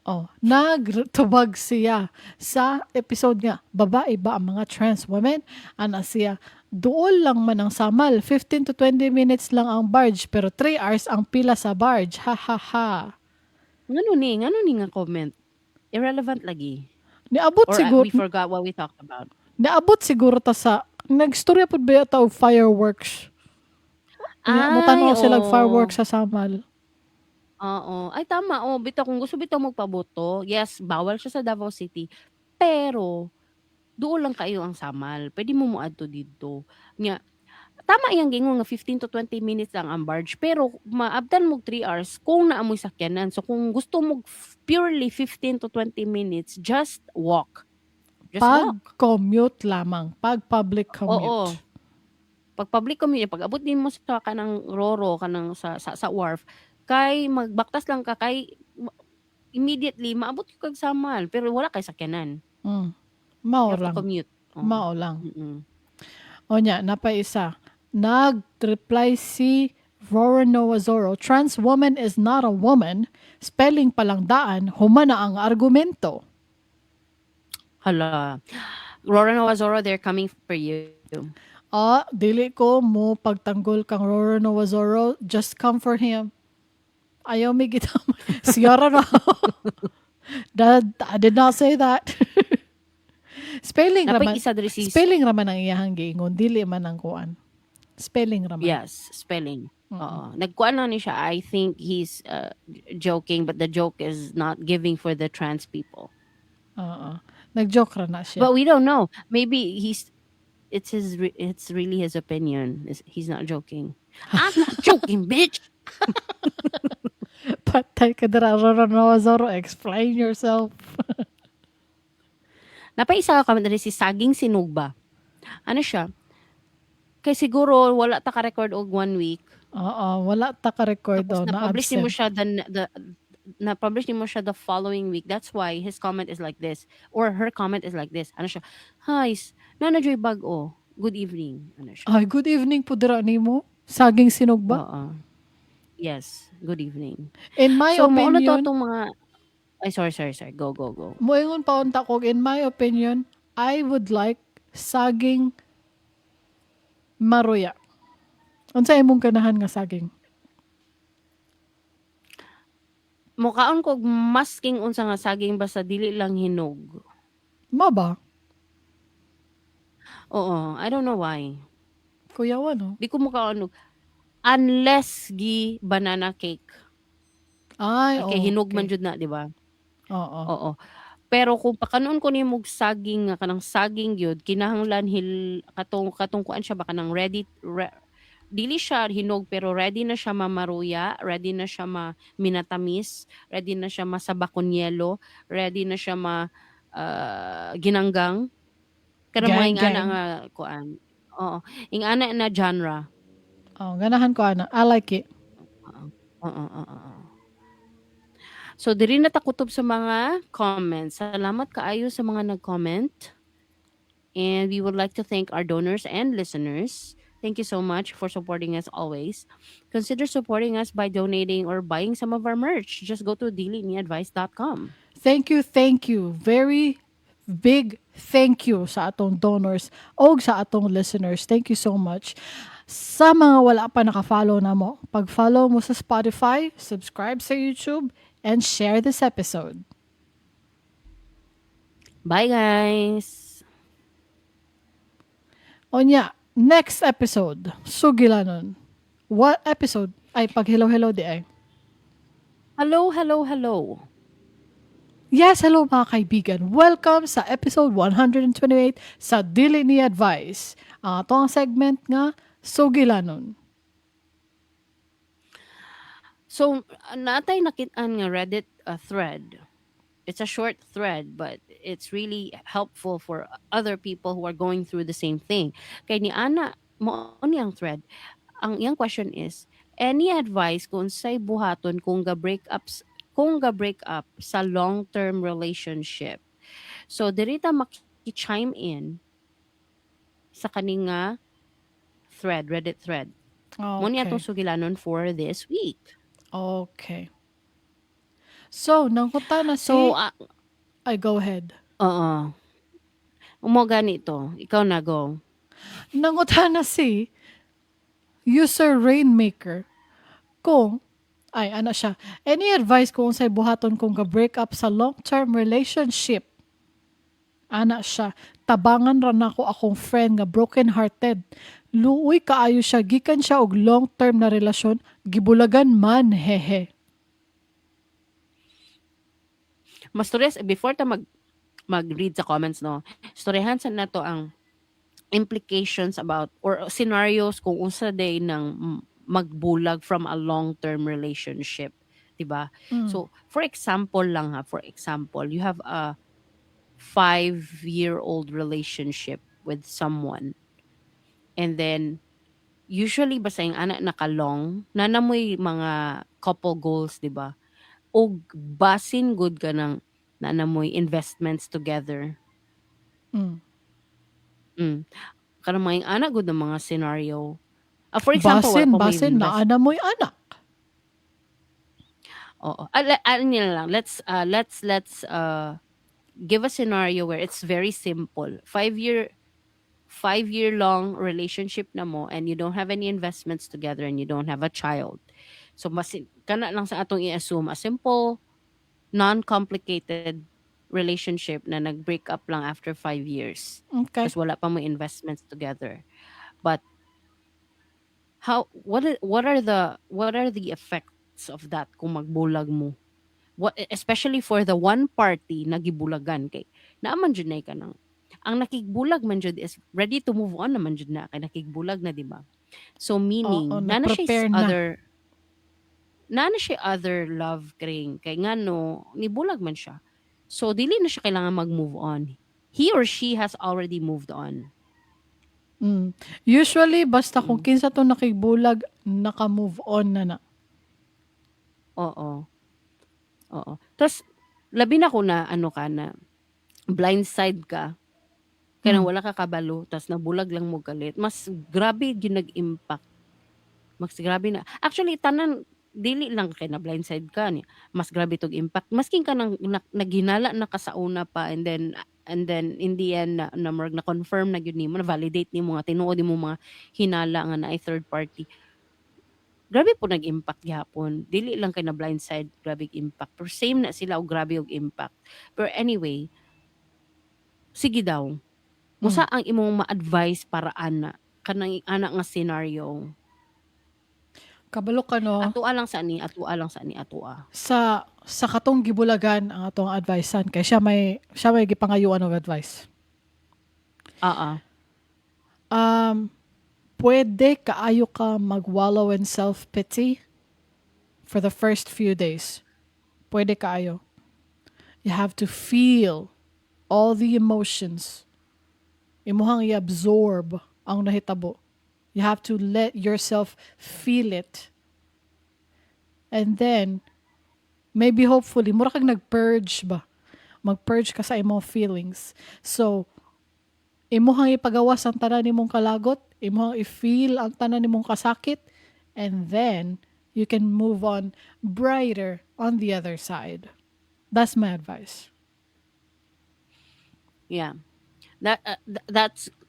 Oh, nagtubag siya sa episode nga, babae ba ang mga trans women? Ana siya, duol lang man ang samal, 15 to 20 minutes lang ang barge, pero 3 hours ang pila sa barge. Ha ha ha. Ngano ni nga comment? Irrelevant lagi. Niabot Or siguro, we forgot what we talked about. niabot siguro ta sa, nagstorya po ba yata og fireworks? Mutanaw sila og fireworks sa samal. Oo. Ay, tama. Oh, bitaw, kung gusto bitaw magpaboto, yes, bawal siya sa Davao City. Pero, doon lang kayo ang samal. Pwede mo muadto dito. Nya, tama yang gingon nga 15 to 20 minutes lang ang barge. Pero, maabdan mo 3 hours kung naamoy sakyanan. So, kung gusto mo purely 15 to 20 minutes, just walk. Just walk. Pag-commute lamang. Pag-public commute. Oo. Pag public commute, pag abot din mo sa kanang Roro, kanang sa wharf, kay magbaktas lang ka kay immediately maabot yung kag samal pero wala kay sakyanan. Mm. You Mao have to lang. commute. Mao lang. Mm-mm. O nya, napaisa. Nag-reply si Rora Noazoro, trans woman is not a woman. Spelling palang daan, humana ang argumento. Hala. Rora Nawazoro, they're coming for you. Dili ko mo pagtanggol kang Rora Noazoro. Just come for him. Ayaw mi kita. Siyara na. Dad, I did not say that. Spelling Napay raman. isa diri si Spelling raman ang iyahang giingon. Dili man ang kuan. Spelling raman. Yes, spelling. Oo. Nagkuan lang ni siya. I think he's joking, but the joke is not giving for the trans people. Oo. Nag-joke ra na siya. But we don't know. Maybe it's really his opinion. He's not joking. I'm not joking, bitch. Patay ka dira, Rora Noazoro. Explain yourself. Napaisa ka kami na si Saging Sinugba. Ano siya? Kay siguro wala ta ka-record og 1 week. Oo, wala ta ka-record Tapos na na-publish ni mo absent. siya na-publish ni mo siya the following week. That's why his comment is like this. Or her comment is like this. Ano siya? Hi, Nanajoy Bag-o. Good evening. Ano siya? Ay, good evening po dira nimo. Saging sinugba. Oo. Yes, good evening. In my So, mauna to opinion, itong mga... Ay, sorry. Go. moingon pa unta ko, in my opinion, I would like saging maruya. Unsa imong ganahan nga saging? Mukaon ko masking unsa nga saging basta dili lang hinog. Mo ba? Oo, I don't know why. Kuyawan, no? Di ko mukaon unless gi banana cake. Ay, Okay, hinog man okay. jud na, di ba? Oo. Oo. Pero kung pakanon ko nimog saging nga kanang saging gyud kinahanglan katong kuan siya ba kanang dili siya hinog pero ready na siya mamaruya, ready na siya minatamis, ready na siya masabakon yelo, ready na siya ginanggang. Kanang mga ingana Gang. nga kuan. Oo, ingana na genre. Oh, ganahan ko ana. I like it. Oo. So, diri na ta kutob sa mga comments. Salamat kaayo sa mga nag-comment. And we would like to thank our donors and listeners. Thank you so much for supporting us always. Consider supporting us by donating or buying some of our merch. Just go to diliniadvice.com. Thank you. Very big thank you sa atong donors o sa atong listeners. Thank you so much. Sa mga wala pa naka-follow na mo, pag-follow mo sa Spotify, subscribe sa YouTube, and share this episode. Bye, guys! Onya, next episode, sugilanon. What episode? Ay, pag hello di ay. Hello. Yes, hello mga kaibigan. Welcome sa episode 128 sa Dili ni Advice. Ito ang segment nga, sugilanon. So, natay nakitaan nga Reddit thread. It's a short thread, but it's really helpful for other people who are going through the same thing. Kay ni ana mo ni ang thread. Ang iyang question is, any advice kung say buhaton kung ga break up sa long-term relationship? So dirita maki-chime in sa kaning thread, Reddit thread. Mo ni atong Okay. sugilanon for this week. Okay. So, nangkuta na So, si... Ay, go ahead. oo. Umo ganito. Ikaw na go. Nangkuta na si user Rainmaker kung... Ay, ano siya. Any advice kung say buhaton kung ga-break up sa long-term relationship? Ana siya. Tabangan ra nako akong friend nga broken-hearted. Luoy kaayo siya. Gikan siya og long-term na relasyon. Gibulagan man, hehe. Mas before ta mag-read sa comments, no, storyahan sa nato ang implications about or scenarios kung unsa day ng magbulag from a long-term relationship, 'di ba? Mm. So, for example lang for example, you have a 5-year-old relationship with someone, and then usually basta yung anak nakalong, nanamoy mga couple goals, 'di ba? O basin good ka ng nanamoy investments together. Mm. Mm. Kanang mga anak good ng mga scenario. For example, wala Basin, pa may basin. invest. Naana mo'y anak. Oo. Ano nila lang. Let's give a scenario where it's very simple. 5-year long relationship na mo, and you don't have any investments together, and you don't have a child. So mas kana lang sa atong i-assume a simple, non-complicated relationship na nag-break up lang after 5 years. Okay. Because wala pa mo investments together. But what are the effects of that kung magbulag mo? Especially for the one party na gibulagan kay naaman jud na ka nang ang nakigbulag man jud is ready to move on naman jud na kay nakigbulag na, di ba? So Oo, meaning nag-prepare na. na siya other love kay ngano nibulag man siya. So dili na siya kailangan mag-move on. He or she has already moved on. Mm. Usually, basta kung Mm. kinsa to nakigbulag, naka-move on na. Oo. Oo. Tapos labi na ko na ano ka na blindside ka kaya nang Mm. wala ka kabalo tapos nabulag lang mo galit, mas grabe yung nag-impact. Mas grabe na. Actually, tanan dili lang kay na blindside ka ni. Mas grabe tog impact. Masking ka nang naghinala na ka sa una pa, and then in the end na murag na confirm na gyud nimo, na validate nimo nga tinuod nimo mga hinala nga na third party. Grabe po nag-impact gihapon. Dili lang kay na blindside, grabe impact. Pero same na sila og grabe og impact. Pero anyway, sige daw. Musa ang imong ma-advise para kanang ana nga scenario? Kabalo ka no, Atua lang sa ni, atua lang sa ni, atua. sa katong gibulagan ang atong advicean kay siya may gipangayuan og advice. Pwede kaayo ka mag-wallow in self-pity for the first few days. Pwede kaayo. You have to feel all the emotions. Imuhang i-absorb ang nahitabo. You have to let yourself feel it. And then, maybe hopefully, mura kang nag-purge ba? Mag-purge ka sa imong feelings. So, imuhang ipagawas ang tanan nimong kalagot, imuhang i-feel ang tanan nimong kasakit, and then, you can move on brighter on the other side. That's my advice. Yeah.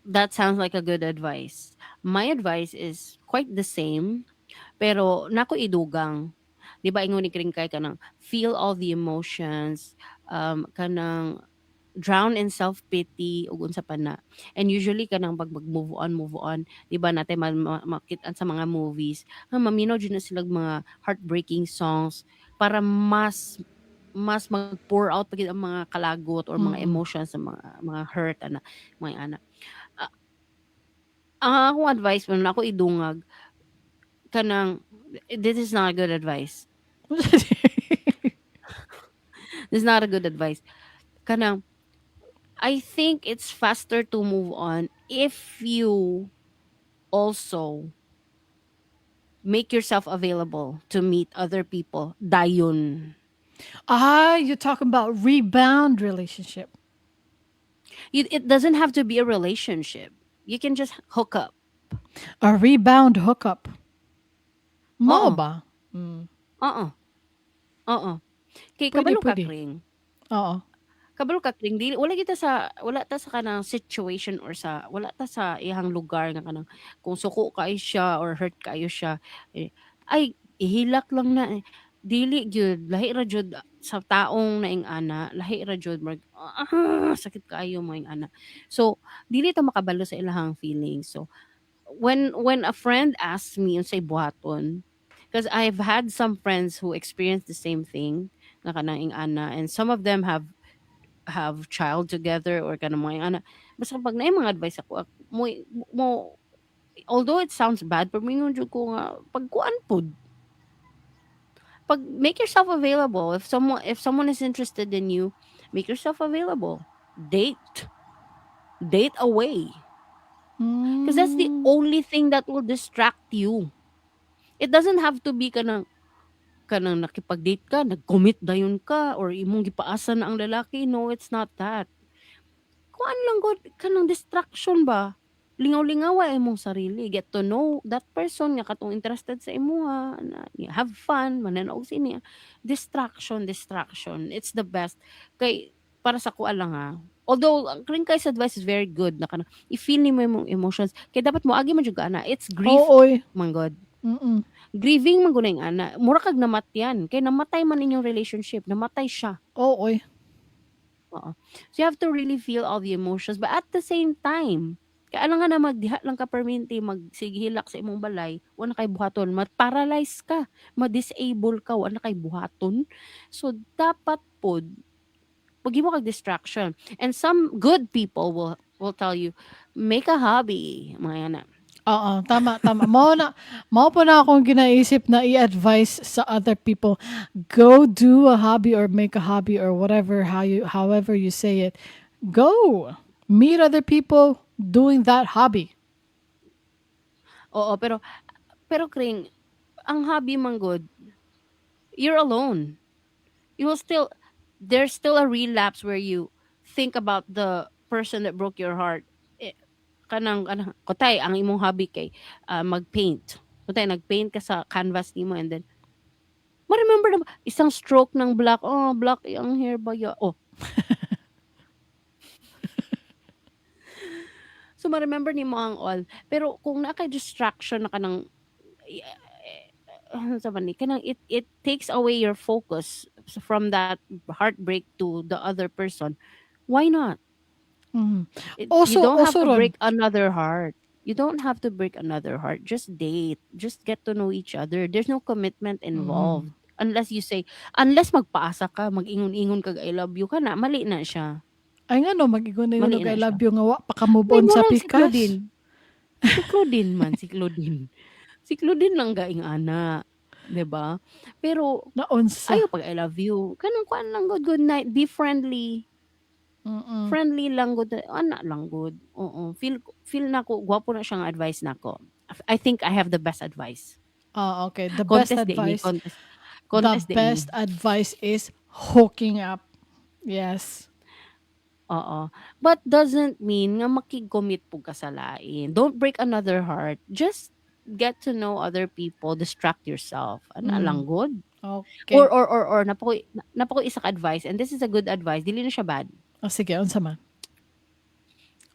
That sounds like a good advice. My advice is quite the same, pero nako idugang. 'Di ba ingon ni kring kay kanang feel all the emotions, kanang drown in self-pity ug unsa pa na. And usually kanang move on, 'di ba natin makit-an sa mga movies, maminaw jud na sila mga heartbreaking songs para mas mag-pour out pagid ang mga kalagot or mga Mm-mm. emotions sa mga hurt mga anak. Ang akong advice man ako idungag kanang this is not a good advice. This is not a good advice. Kanang, I think it's faster to move on if you also make yourself available to meet other people. Dayon. You're talking about rebound relationship. It doesn't have to be a relationship. You can just hook up. A rebound hookup. Mao Oo. ba? Oo. Oo. Kay Pwede, kabalo ka pwede. kring. Oo. Kabalo ka kring wala ta sa kanang situation or sa wala ta sa iyang lugar nga kanang kung suko kayo siya or hurt kayo siya ay ihilak lang na dili gyud lahi ra jud sa taong naing ana lahi ra jud sakit kaayo mo ing ana. So dili ta makabalo sa ilahang feelings. So when a friend asks me unsay buhaton, because I've had some friends who experienced the same thing nga kanang ing ana, and some of them have child together or kanang mga ing ana. Basta pag naay mga advice ako mo although it sounds bad pero mingon jud ko nga pagkuan pod pag make yourself available. If someone is interested in you, make yourself available. Date away, because that's the Mm. only thing that will distract you. It doesn't have to be kanang nakipag-date ka, nag-commit dayon ka, or imong gipaasa na ang lalaki. No, it's not that. Kuan lang gud kanang distraction ba? Lingaw-lingawa imong sarili. Get to know that person nga katong interested sa imuha. Have fun, mananaog sini. Distraction. It's the best. Kay para sa kuan lang ha. Although ang kay advice is very good na kanang i-feel nimo imong emotions. Kay dapat mo agi man jud ka ana. It's grief Ooy. man god. Mm-mm. Grieving man gud na yung ana. Mura kag namatyan. Kay namatay man inyong relationship. Namatay siya. Ooy. Oo. So you have to really feel all the emotions, but at the same time, kaya alam nga na magdiha lang ka perminti, magsigihilak sa imong balay, wala kay buhaton, ma-paralyze ka, ma-disable ka, wala kay buhaton. So dapat pod pag mo kag distraction. And some good people will tell you, make a hobby, mga yan na. Oo, tama. Mao po na akong ginaisip na i-advise sa other people. Go do a hobby or make a hobby or whatever, however you say it. Go. Meet other people doing that hobby. Oo, pero Kring, ang hobby man good, you're alone. You will still there's still a relapse where you think about the person that broke your heart. Kanang kutay ang imong hobby kay magpaint. Kutay nagpaint ka sa canvas nimo, and then ma-remember na isang stroke ng black. Oh, black ang hair ba ya? Oh. So ma-remember nimo ang all. Pero kung na kay distraction na kanang ano sa man ni kanang it takes away your focus from that heartbreak to the other person. Why not? You don't have Also to ron. break another heart. You don't have to break another heart. Just date. Just get to know each other. There's no commitment involved. Unless magpaasa ka, mag-ingon-ingon kag I love you ka na, mali na siya. Ay nga no, mag-igon na Mali I na love siya. you nga wa pa ka move Ay, on sa murag si pikas. Claudine. Si Claudine man, si Claudine. Si Claudine lang gaing ana. 'Di ba? Pero, Naunsa. ayaw pag I love you. Kanang kuan lang good night. Be friendly. Mm-mm. Friendly lang good. Ana lang good. Oo. Feel na ko, gwapo na siyang advice nako. I think I have the best advice. Okay. The best Contest din ni, advice. contest. The Contest din ni. best advice is hooking up. Yes. Oo. But doesn't mean nga makig-commit po ka sa lain. Don't break another heart. Just get to know other people, distract yourself. Ana lang good. Okay. Or napako isa ka advice, and this is a good advice. Dili na siya bad. Sige, unsa man.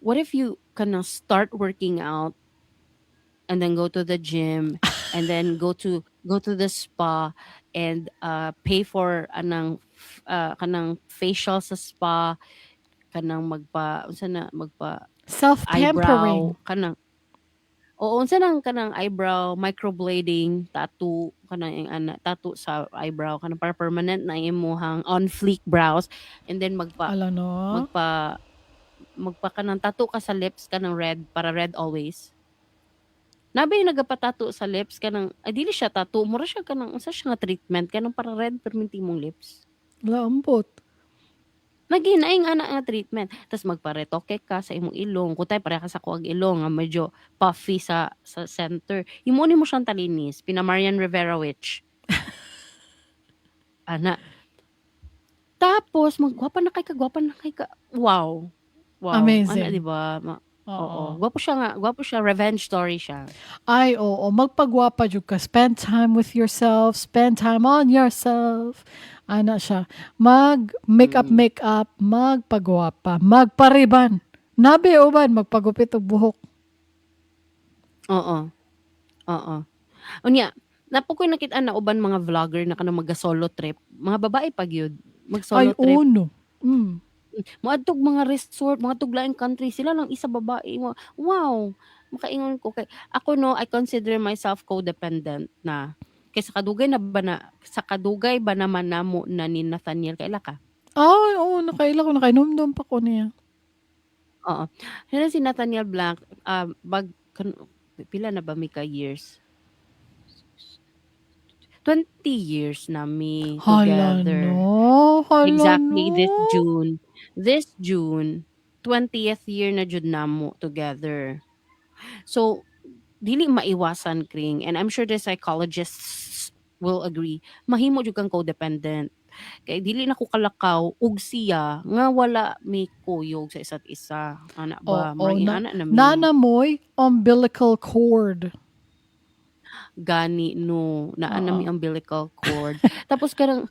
What if you kana start working out and then go to the gym and then go to the spa and pay for kanang facial sa spa, kanang magpa eyebrow Self-pampering. kanang oo unsa nang kanang eyebrow microblading, tattoo kanang tattoo sa eyebrow kanang para permanent na imong on fleek brows, and then Ala no. magpa kanang tattoo ka sa lips kanang red para red always. Nabi nagapatato sa lips kanang dili siya tattoo, mura siya kanang unsa siya nga treatment kanang para red perminti mong lips. Lambot. Naginaing ana nga treatment. Tas magparetoke ka sa imong ilong. Kutay pareha ka sa kuwag ilong nga medyo puffy sa center. Himuon mo siyang talinis. Pina Marian Rivera witch. Ana. Tapos gwapa na kay ka. Wow. Wow. Ana, di Amazing. ba? Oo. Oo. Gwapo siya. Revenge story siya. Ay, oo. Magpagwapa jud ka. Spend time with yourself. Spend time on yourself. Ana siya. Mm. Make-up, magpagwapa, magpariban. Nabi uban, magpagupit og buhok. Oo. Oo. Unya, napo ko'y nakit-an na uban mga vlogger na kanang maga-solo trip. Mga babae pa gyud. Ay, Mag-solo trip. uno. Mm. Moadtog mga resort, moadtog laing country. Sila lang isa babae. Wow. Makaingon ko kay ako no, I consider myself codependent na. Kay sa kadugay ba naman namo na ni Nathaniel kaila ka? Ay, oo. Nakaila ko. Nakainomdom pa ko niya. Oo. Sila si Nathaniel Blanc, pila na ba mi ka years? 20 years na mi Hala together. no. Hala Exactly no. this June, 20th year na jud namo together. So, dili maiwasan kring, and I'm sure the psychologists will agree, mahimo jud kang codependent. Kay dili na ko kalakaw ug siya nga wala may kuyog sa isa't isa. Ana ba? Oo. Marang ana na mi. Nanamoy umbilical cord. Gani no, naa na mi Oo. umbilical cord. Tapos kanang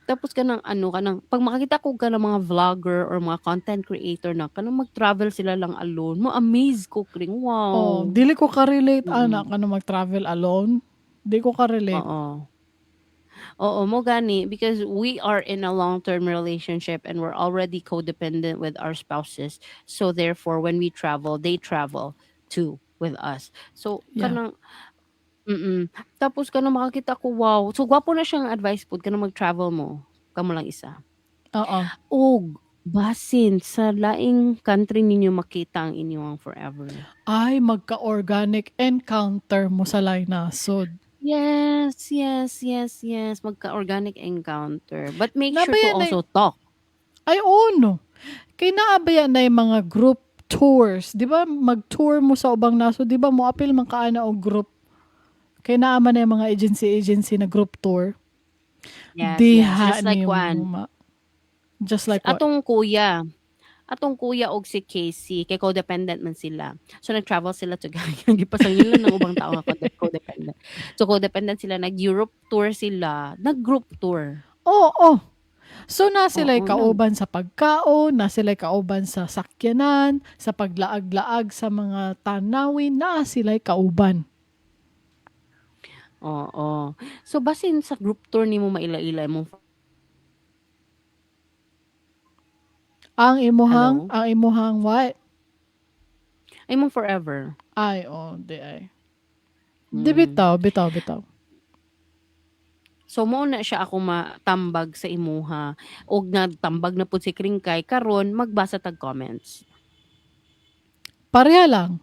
pag makakita ko ka ng mga vlogger or mga content creator na kanang mag-travel sila lang alone, ma-amaze ko kring, Oh, wow. dili ko ka-relate ana Mm. kana mag-travel alone. Di ko ka-relate. Oo. Oo, mo gani because we are in a long-term relationship and we're already codependent with our spouses. So therefore, when we travel, they travel too with us. So Yeah. kanang tapos kanang makakita ko, wow. So gwapo na siyang advice pud kanang mag-travel mo, kamo lang isa. Oo. Og basin sa laing country ninyo makita ang inyong forever. Ay, magka-organic encounter mo sa lain nasod. Yes, yes, yes, yes. Magka-organic encounter. But make sure to Nabayan na also talk. ay, oo no. Kay naabayan na yung mga group tours. Di ba, mag-tour mo sa ubang nasod. Di ba, mo apil man kaana og group. Kay naama na yung mga agency na group tour. Yes, yes. Diha Just like ni one. mo just like what? Atong kuya og si Casey, kay codependent man sila. So nag-travel sila together. Gipasang nila ng ubang tao nga codependent. So codependent sila, nag-Europe tour sila, nag-group tour. Oo. So na sila'y Oo, kauban sa pagkaon, na sila'y kauban sa sakyanan, sa paglaag-laag sa mga tanawin, na sila'y kauban. oo. So basin sa group tour nimo maila-ila mo. Ang Hello? imuhang what? Ay mong forever. Ay, oh, di ay. Di Mm. bitaw. So mo na siya ako matambag sa imuha og nagtambag na pud si Kringkay karon magbasa tag comments. Pareha lang.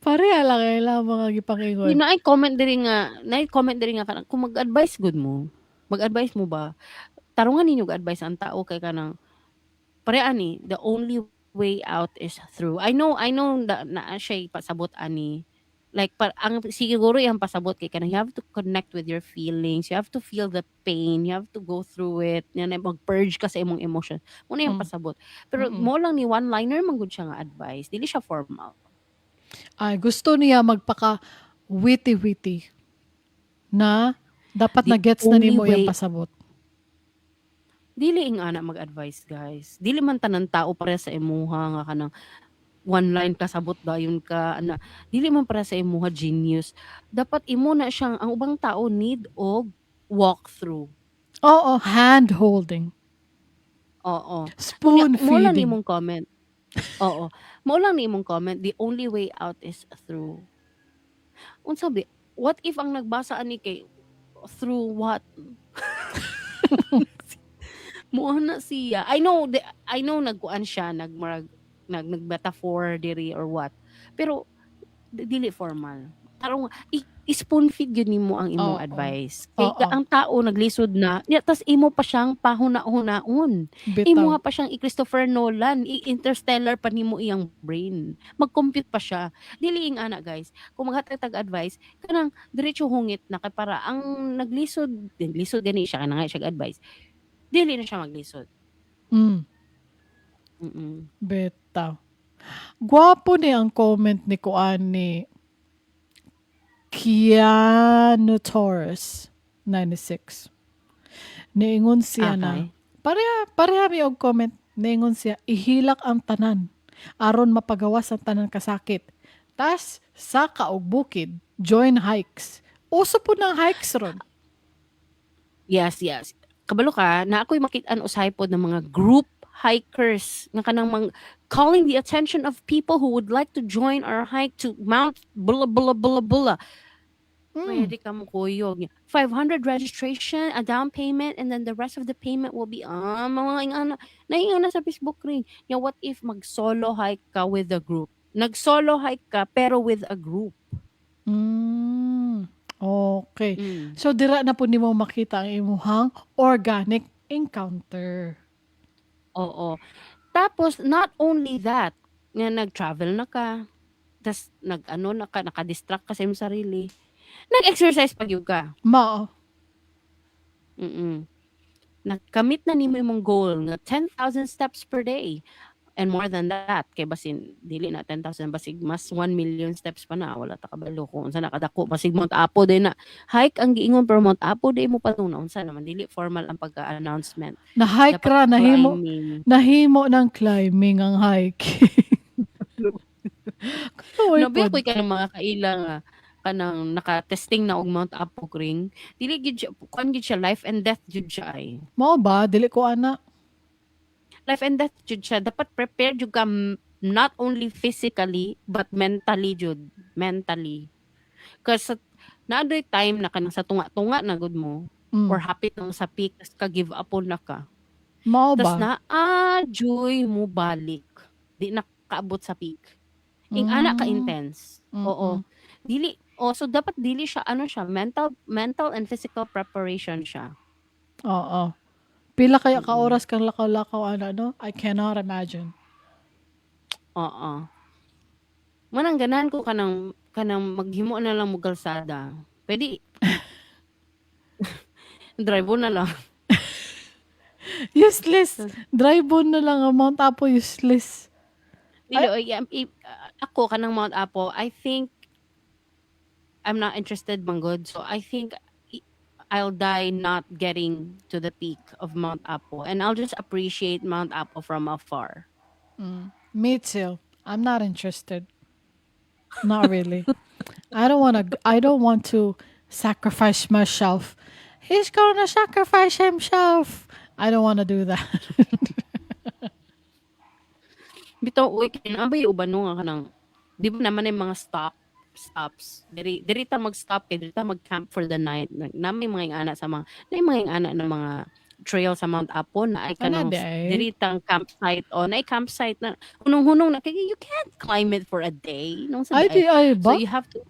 Pareha lang kailangan mga gipangingon. Naay comment diri nga kanang kung mag-advise gud mo. Mag-advise mo ba? Tarungan ninyo og advice ang tao kay kanang pareha ni the only way out is through. I know na siya pasabot ani. Like ang siguro yung pasabot kay kanang you have to connect with your feelings. You have to feel the pain. You have to go through it. Yan mag-purge ka sa imong emotion. Muna yung Mm, pasabot. Pero mm. mo lang ni one-liner man gud siya nga advice. Dili siya formal. Ay, gusto niya magpaka witty-witty na dapat The na gets na only nimo yung way pasabot. dili ing ana mag-advise guys. Dili man tanan tao pare sa imuha nga kanang one line kasabot dayon ka ana. Dili man para sa imuha genius. Dapat imo na siyang ang ubang tao need og walk through. Oo, hand holding. Oo. Spoon Mo lang feeding. nimong comment. Oo. Mo lang nimong comment, the only way out is through. Unsa bi? What if ang nagbasa ani kay through what? Mo na siya. I know nagkuan siya nagmetaphor diri or what. Pero dili formal. tarong spoon feed yun nimo ang imong Oo. advice. Kay Oo. ang tao naglisod na, tas imo pa siyang pahuna-hunaon. Imo Bitaw. nga pa siyang i-Christopher Nolan, i-Interstellar pa nimo iyang brain. Mag-compute pa siya. Dili ing ana guys. Kung maghatag tag advice, kanang diretso hungit na kay para ang lisod gani siya kanang siya advice. Dili na siya maglisod. Mm. Mm. Bitaw. Gwapo ni ang comment ni Kuan ni Keanu Torres 96. Niingon siya na, Okay. pareha mi og comment. Niingon siya, ihilak ang tanan aron mapagawas ang tanan kasakit. Tas sa kaog bukid, join hikes. Uso po ng hikes ron. Yes. Kabalo ka, na ako'y makit-an usahay pod ng mga group hikers nga kanang calling the attention of people who would like to join our hike to Mount bula bula bula bula. Pwede ka mo kuyog. 500 registration, a down payment, and then the rest of the payment will be mga ingana. Naingana sa Facebook ring. What if mag-solo hike ka with a group? Nag-solo hike ka pero with a group. Okay. Mm. So dira na po nimo makita ang imuhang organic encounter. Oo. Tapos, not only that, nga nag-travel na ka, tas nakadistract ka sa iyong sarili, nag-exercise pag yun ka. Mao. Nakamit na nimo imong goal nga 10,000 steps per day. And more than that, kay basin, dili na 10,000, basig mas 1 million steps pa na, wala ta kabalo kung unsa nakadako, basig Mount Apo din na, hike ang giingon pero Mount Apo di mo patuna, unsa naman, dili formal ang pagka-announcement. Na-hike Dapat ra, climbing. nahimo ng climbing ang hiking. Kaluoy Nabi pod. ako'y kanang mga kaila nga kanang naka-testing na og Mount Apo ring. Dili gid siya kuan gid siya life and death jud siya ay. Mao ba? Dili ko ana. Life and death jud siya. Dapat prepared jud ka not only physically but mentally jud. Mentally. Kasi naadoy time na kanang sa tunga-tunga na gud mo or hapit na mo sa peak tas ka give up na ka. Mao Tas ba? joy mo balik. Di na kaabot sa peak. Ing ana ka intense. Oo. Dili so dapat dili siya siya mental and physical preparation siya. Oo. Pila kaya ka oras kang lakaw-lakaw ana no? I cannot imagine. Oo. Manang ganahan ko kanang maghimo na lang mo kalsada. Pwede. Drive na lang. Useless. Drive on na lang ang Mount Apo useless. Dili ako kanang Mount Apo, I think I'm not interested manggod. So I think I'll die not getting to the peak of Mount Apo, and I'll just appreciate Mount Apo from afar. Me too. I'm not interested. Not really. I don't want to sacrifice myself. He's gonna sacrifice himself. I don't want to do that. Bitaw uy kinabay uban no nga kanang di ba naman yung mga stops. Diri ta mag-stop kay diri ta mag-camp for the night. Nami mga ingana sa mga ingana ng mga trail sa Mount Apo na ay kanang diri tang campsite na campsite na hunong-hunong na kay you can't climb it for a day nung sa Ay ba? so you have to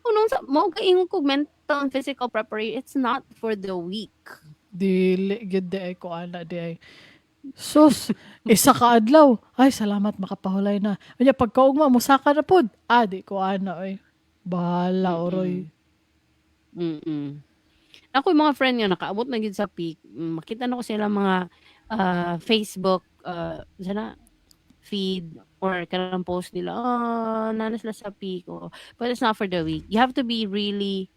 nung sa mo kaingon ko mental and physical preparation, it's not for the weak. Dili gid di ay ko ana di ay. Sus, isa ka adlaw. Ay, salamat makapahulay na. Unya pagkaugma musaka na pod. Di ko ana oy. Bahala oroy. Ako yung mga friend nga nakaabot na gid sa peak. Makita na ko sila mga Facebook sana feed or kanang post nila. Nana sila sa peak. But it's not for the weak. You have to be really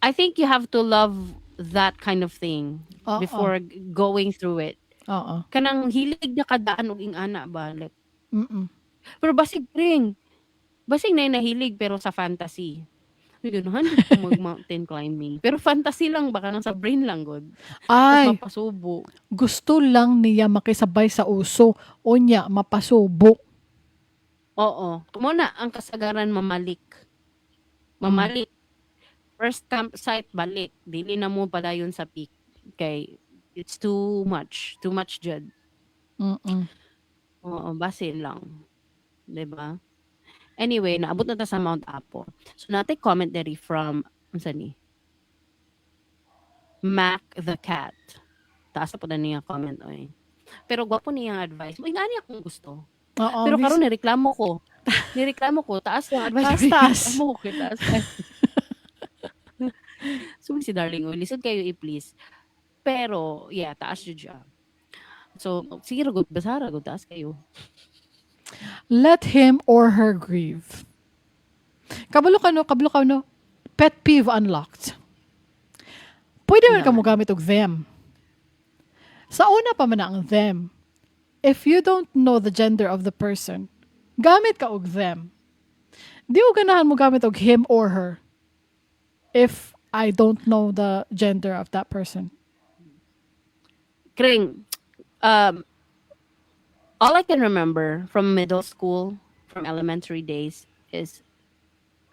I think you have to love that kind of thing before going through it. Oo. Kanang hilig na kadaan og ingana ba like. Pero basig na nahilig pero sa fantasy. Ganahan ko mag-mountain climbing. Pero fantasy lang baka nang sa brain lang god. Ay, mapasubo. Gusto lang niya makisabay sa uso. Unya, mapasubo. Oo. Muna ang kasagaran mamalik. First campsite balik. Dili na mo padayon sa peak. Kay it's too much jud. Oo, basin lang. 'Di ba? Anyway, naabot na ta sa Mount Apo. So, natin comment diri from, unsa ni? Mac the Cat. Taas na po na niya comment, oy. Pero gwapo niyang advice. May gani akong gusto. Oo, Pero karon nireklamo ko. Taas yung advice. taas. Amo ko, taas. So, si darling, oy, listen kayo please. Pero, yeah, taas yun siya. So, sige, ragod, basa, ragod, taas kayo. Let him or her grieve. Kabalo ka no. Pet peeve unlocked. Pwede man ka mo gamit og them. Sa una pa man ang them. If you don't know the gender of the person, gamit ka og them. Di ko ganahan mo gamit og him or her if I don't know the gender of that person. Kring, all I can remember from middle school, from elementary days, is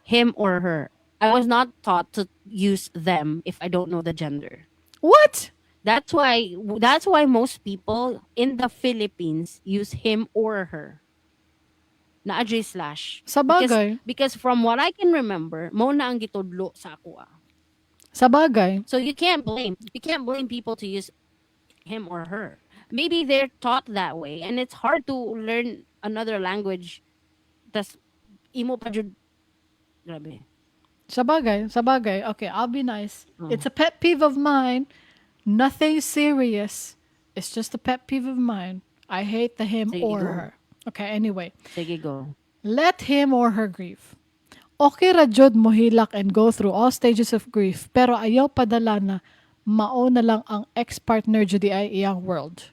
him or her. I was not taught to use them if I don't know the gender. What? That's why most people in the Philippines use him or her. Na slash. Sa bagay. Because from what I can remember, mo na ang gitudlo sa ako. Sa bagay. So you can't blame people to use him or her. Maybe they're taught that way and it's hard to learn another language. Tas imo pa jud grabe. Sa bagay. Okay, I'll be nice. It's a pet peeve of mine. Nothing serious. It's just a pet peeve of mine. I hate the him Sige, or go. her. Okay, anyway. Sige, go. Let him or her grieve. Okay ra jud mo hilak and go through all stages of grief, pero ayaw padala na mao na lang ang ex-partner jud ay iyang world.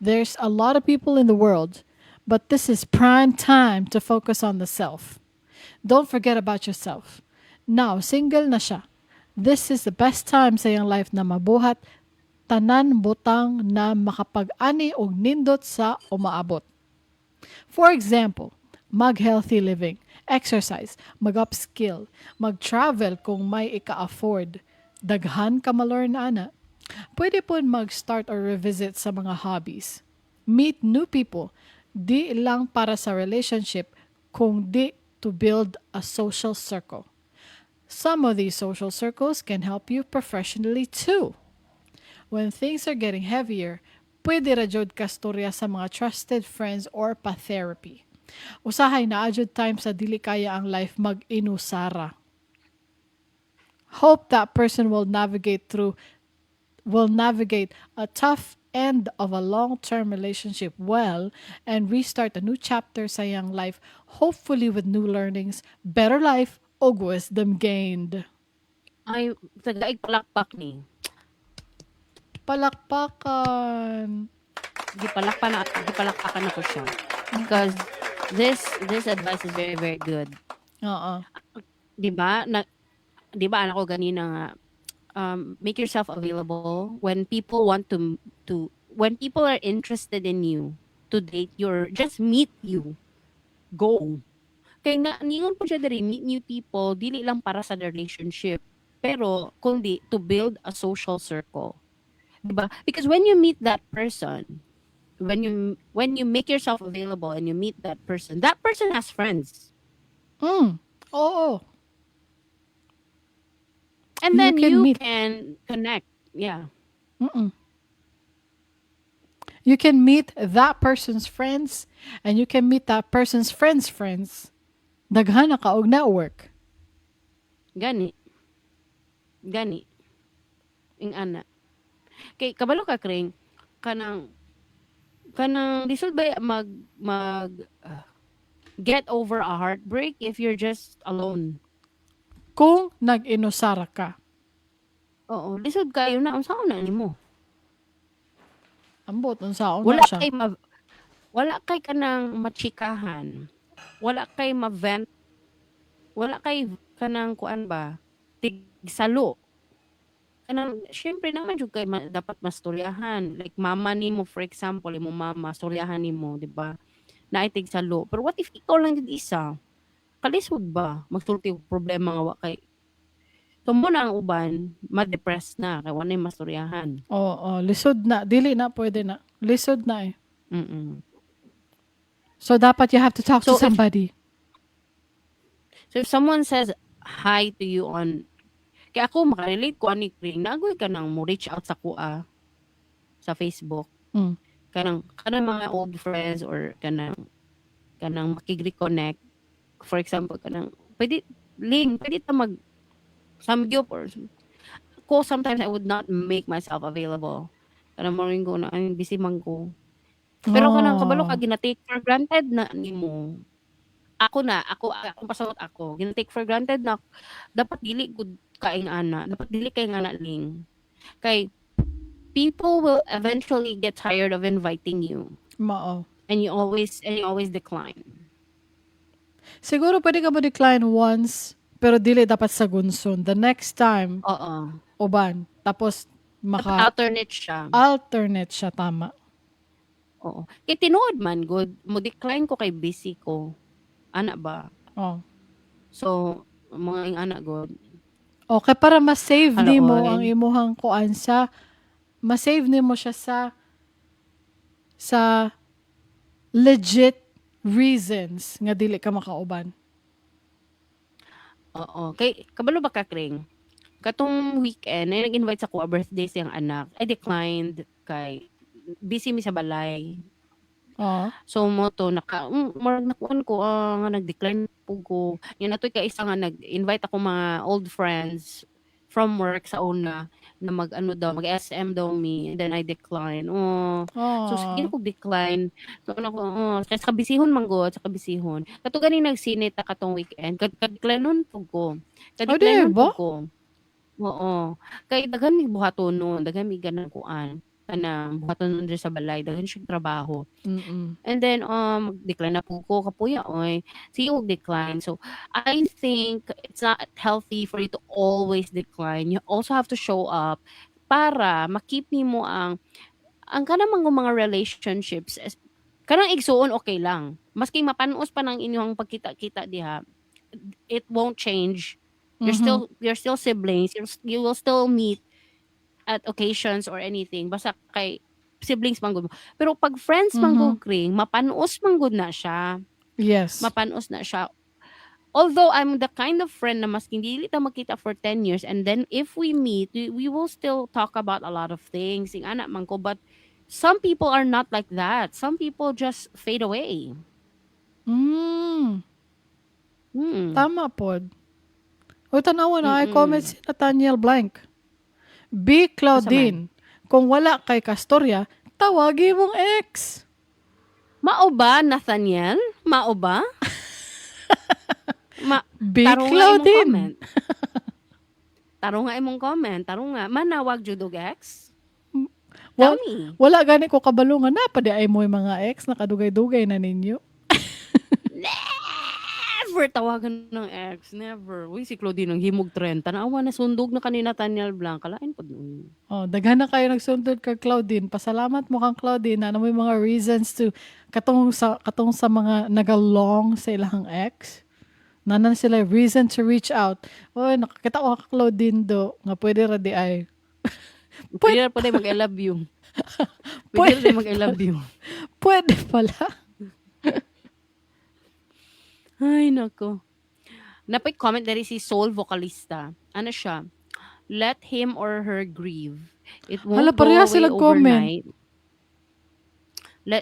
There's a lot of people in the world, but this is prime time to focus on the self. Don't forget about yourself. Now, single na siya. This is the best time sa iyang life na mabuhat tanan butang na makapag-ani og nindot sa umaabot. For example, mag-healthy living, exercise, mag-upskill, mag-travel kung may ika-afford, daghan ka malorn ana. Pwede po mag-start or revisit sa mga hobbies. Meet new people, di lang para sa relationship, kung di to build a social circle. Some of these social circles can help you professionally too. When things are getting heavier, pwede ra jud ka storya sa mga trusted friends or pa-therapy. Usahay na jud time sa dili kaya ang life mag-inusara. Hope that person will navigate a tough end of a long-term relationship well and restart a new chapter sa iyang life, hopefully with new learnings, better life, o wisdom gained. Ay, tagaig palakpak ni. Palakpakan. Gipalakpakan ako siya. Because this advice is very, very good. Oo. Di ba anak ko ganina nga, make yourself available when people want to when people are interested in you to date you or just meet you, go. Kaya nga, ningon po siya diri, meet new people, dili lang para sa relationship, pero kundi to build a social circle. Diba? Because when you meet that person, when you make yourself available and you meet that person has friends. Oo. And then You can you meet. can connect. Yeah. You can meet that person's friends and you can meet that person's friends. Daghan na ka og network. Gani. Ing ana. Kay kabalo ka kring kanang lisod ba mag get over a heartbreak if you're just alone. Kung nag-inusara ka. Oo, lisod kayo na unsaon na nimo. Ambot unsaon Wala na siya. wala kay kanang machikahan. Wala kay ma-vent. Wala kay kanang kuan ba? Tigsalo. Kanang syempre naman jud kay dapat mastoryahan. Like mama nimo for example, imo mama storyahan nimo, di ba? Na tigsalo. Pero what if ikaw lang jud isa? Kalisod ba? Magsulti og problema nga wa kay tumo na ang uban, ma-depress na kay wala mastoryahan. Oo, lisod na. Dili na pwede na. Lisod na eh. Mm. So dapat you have to talk to So, somebody. So if someone says hi to you on, kaya ako makarelate ko ani Kring, nagoy ka nang mo reach out sa kuha sa Facebook. Mm. Kanang mga old friends or kanang makig-reconnect. For example, pwede ta mag samgyup or ko sometimes I would not make myself available. Kanang morning ko na ay busy man ko. Pero kanang kabalo ka Oh. gina-take for granted na nimo. Ako pasabot ako. Gina-take for granted na dapat dili gud kaing ana. Dapat dili kay nga ling. Kay people will eventually get tired of inviting you Mao. and you always decline. Siguro pwede ka mo-decline once, pero dili dapat sa gunson. The next time, Oo. uban. Tapos, Dapat alternate siya. alternate siya, tama. Oo. Kay tinuod man good, mo decline ko kay busy ko. Ana ba? Oh. So, mga ing ana good. Okay, para ma-save Hala, nimo oy. ang imuhang kuan sa, ma-save nimo siya sa legit reasons nga dili ka makauban. Oo. Kay kabalo ba ka Kring? Katong weekend ay nag-invite sa ko birthday siyang anak. I declined kay busy mi sa balay. Oh. So mo to murag nakuan ko nga nag-decline pug ko. Yan natoy ka isa nga nag-invite ako mga old friends from work sa una na mag-ano daw, mag-SM daw me and then I decline. So sige Oh. ko decline. So ano ko, sa kabisihon man gud, sa kabisihon. Kato gani nagsinit ta katong weekend. Decline pug ko. O, di Decline ba? pug ko. Oo. Kay daghan mi buhaton nun, daghan mi ganang kuan kanang buhaton nun diri sa balay, daghan siyang trabaho. Mm-mm. And then, decline na po ko, kapuya, oy. See, you decline. So, I think it's not healthy for you to always decline. You also have to show up para makip mo ang kanang mga relationships. Kanang igsuon, okay lang. Maski mapanos pa ng inyong pagkita-kita diha, it won't change. Mhm. You're still siblings. You will still meet at occasions or anything basta kay siblings man gud mo. Pero pag friends man Mhm. gud Kring, mapanuos man gud na siya. Yes. Mapanuos na siya. Although I'm the kind of friend na maski dili ta magkita for 10 years and then if we meet, we will still talk about a lot of things. Sing anak man ko, but some people are not like that. Some people just fade away. Mm. Hmm. Tama pod. O tanawa na ay comment Mm. si Nathaniel Blank. B. Asa man? Claudine, kung wala kay kastorya, tawagi mong ex. Mao ba, Nathaniel? Mao ba? B. Taro nga imong Claudine. comment. Taro nga imong comment. Taro nga. Manawag judog ex? Tell Wal, me. wala gani ko kabalungan na pa di ay mo yung mga ex nakadugay-dugay na ninyo. Never tawagan ng ex. Never. Uy, si Claudine ang himog trend. Tanawa na sundog na kanina Nathaniel Blanc. Kalain po doon. Oh, daghan na kayo nagsundod kay Claudine. Pasalamat mo kang Claudine na may mga reasons to katong sa mga nagalong sa ilang ex. Nanan sila reason to reach out. Oy, nakakita ko ka Claudine do nga pwede ra di ay. Pwede na po tayo mag-I love you. Pwede na Pwede, tayo mag-I love you. pwede pala. Ay, nako. Napay comment dari si Soul Vocalista. Ano siya? Let him or her grieve. It Hala, won't go pareha away sila comment. overnight.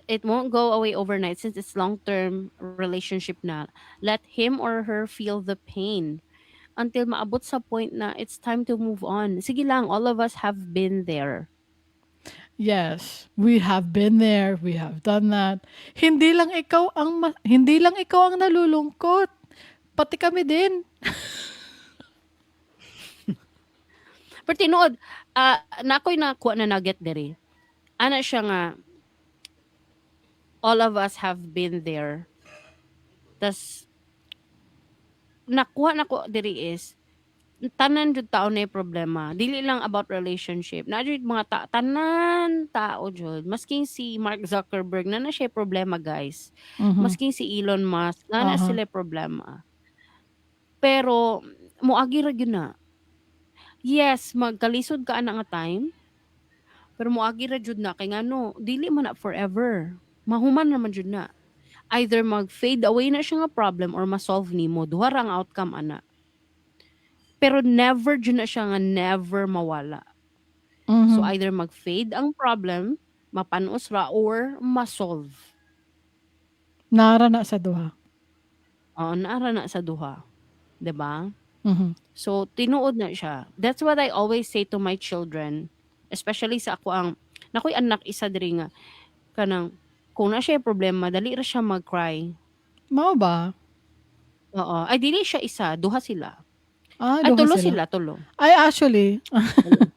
It won't go away overnight since it's long-term relationship na. Let him or her feel the pain until maabot sa point na it's time to move on. Sige lang, all of us have been there. Yes, we have been there. We have done that. Hindi lang ikaw ang nalulungkot. Pati kami din. Pero tinuod, na ako'y nakuha na nugget diri. Ana siya nga, all of us have been there. Tas, nakuha na ko diri is, tanan jud tao na problema. Dili lang about relationship. Na jud mga tanan tao jud. Masking si Mark Zuckerberg na siya problema, guys. Mhm. Masking si Elon Musk na Aha. sila problema. Pero moagi ra gyud na. Yes, magkalisod ka ana nga time. Pero moagi ra jud na kay ngano, dili man na forever. Mahuman naman jud na. either mag-fade away na siya nga problem or ma-solve nimo, duha ra ang outcome ana. Pero never jud na siya nga never mawala. So Mhm. either mag-fade ang problem, mapanos ra or ma-solve. Nara na sa duha. Oo, naara na sa duha, 'di ba? Mhm. So tinuod na siya. That's what I always say to my children, especially sa ako ang nakoy anak isa diri nga kanang kung na siya problema dali ra siya mag-cry. Mao ba? Oo, ay dili siya isa, duha sila. Ah, Ay duha tulo sila. sila, tulo. Ay, actually, Tulo.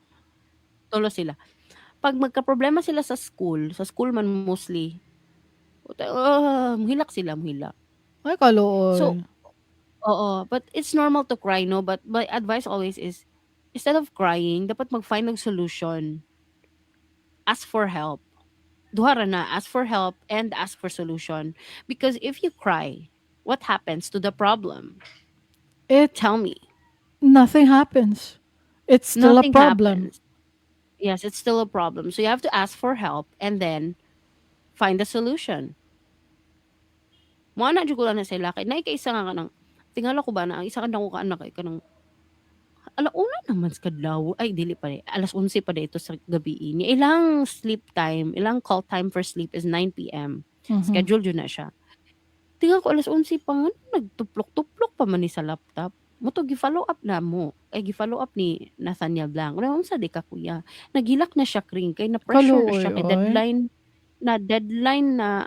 Tulo sila. Pag magkaproblema sila sa school man mostly, muhilak sila, muhilak. ay kaluoy. So, oo, but it's normal to cry, no? But my advice always is, instead of crying, dapat mag-find ng solution. Ask for help. Duha ra na, ask for help and ask for solution. Because if you cry, what happens to the problem? It Tell me. Nothing happens. It's still a Nothing problem. happens. Yes, it's still a problem. So you have to ask for help and then find a solution. Mo na jud ko lang na sila kay naay kay isa nga kanang tingala ko ba na ang isa ka nako ka anak kay kanang alauna naman sa kadlaw ay dili pa di, 11:00 pa dito sa gabi niya ilang sleep time, ilang call time for sleep is 9 PM. Mhm. Schedule jud na siya. Tingala ko 11:00 pa nga nagtuplok-tuplok pa man ni sa laptop. Moto gi-follow up na mo. Ay gi-follow up ni Nathaniel Blanc. Una unsa di ka kuya? Naghilak na siya kring kay na pressure na Kaluoy, siya kay oy. deadline na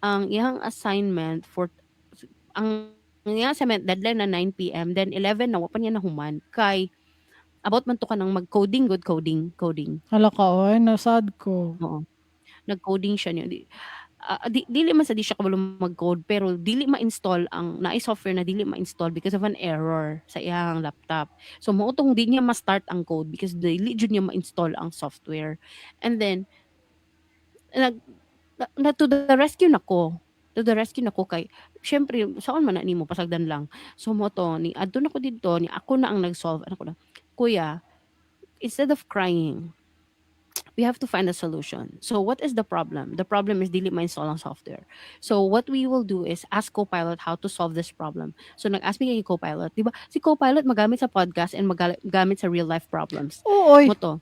ang iyang assignment for ang iyang assignment deadline na 9 PM then 11 na wa pa niya nahuman kay about man to ka ng mag-coding good coding. Hala ka, oy, nasad ko. Oo, nag-coding siya niya dili man sa di siya kabalo mag-code pero dili ma-install ang naay software na dili ma-install because of an error sa iyang laptop. So mao tong di niya ma-start ang code because dili jud niya ma-install ang software. And then nag to the rescue nako. To the rescue nako kay syempre saon man na nimo pasagdan lang. So mo to ni adto nako didto ni ako na ang nag-solve ano ko na. Kuya, instead of crying, we have to find a solution. So what is the problem? The problem is dili ma-install ang software. So what we will do is ask Copilot how to solve this problem. So nag-ask me kay Copilot, di ba? Si Copilot magamit sa podcast and magamit sa real life problems. Oo, oy. Mo to.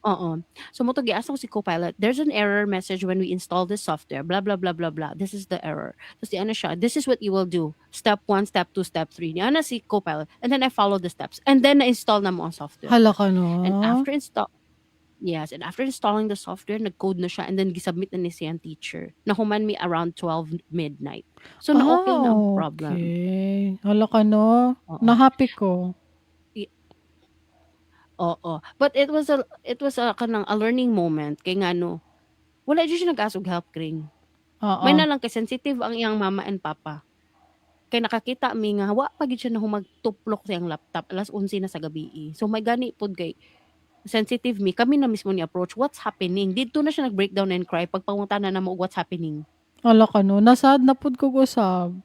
Oo. So mo to giasa ko si Copilot, there's an error message when we install this software, blah blah blah blah blah. This is the error. Tapos di ano siya, this is what you will do. Step 1, step 2, step 3. Di ana si Copilot. And then I follow the steps. And then na-install na mo ang software. Hala ka And no. and after installing the software, nag-code na siya and then gisubmit na ni siyang teacher. Nahuman mi around 12 midnight. So na okay na ang problem. Okay. Hala ka no. Oo. Na-happy ko. Oo. But it was a kanang a learning moment kay ngano wala jud siya nag-ask og help kring. Oo. May na lang kay sensitive ang iyang mama and papa. Kay nakakita mi nga wa pa gid siya humagtuplok sa iyang laptop 11:00 na sa gabi. So may gani pud kay sensitive mi kami na mismo ni approach what's happening. Didto na siya nag-breakdown and cry pag pangutana na mo og what's happening. Hala ka no. Nasad na pud ko usab.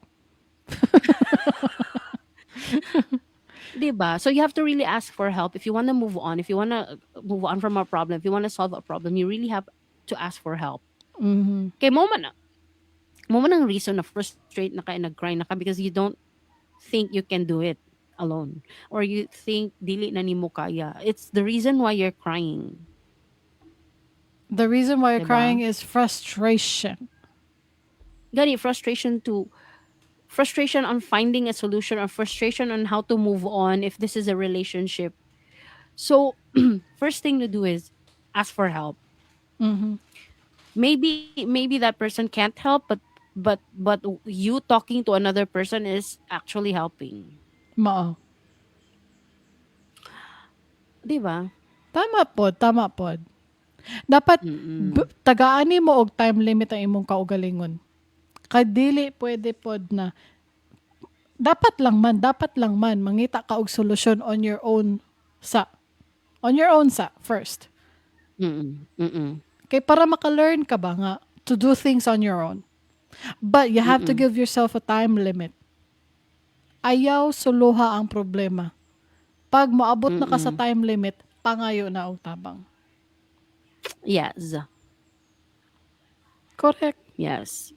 Diba? So you have to really ask for help if you want to move on. If you want to move on from a problem, if you want to solve a problem, you really have to ask for help. Mhm. Kay mo man ang reason na frustrate na ka and nag-cry na ka because you don't think you can do it alone or you think dili na nimo kaya. It's the reason why you're crying. The reason why you're Diba? crying is frustration. Gani frustration on finding a solution or frustration on how to move on if this is a relationship. So first thing to do is ask for help. Mhm. Maybe that person can't help but you talking to another person is actually helping. Mao. Diba? Tama pod. Dapat Mm-mm. tagaan mo og time limit ang imong kaugalingon. Kadili pwede pod na dapat lang man mangita ka og solusyon on your own sa first. Mm-mm. Kay para maka-learn ka ba nga to do things on your own. But you have to Mm-mm. give yourself a time limit. Ayaw suluha ang problema. Pag moabot na ka sa Mm-mm. time limit, pangayo na og tabang. Yes. Correct. Yes.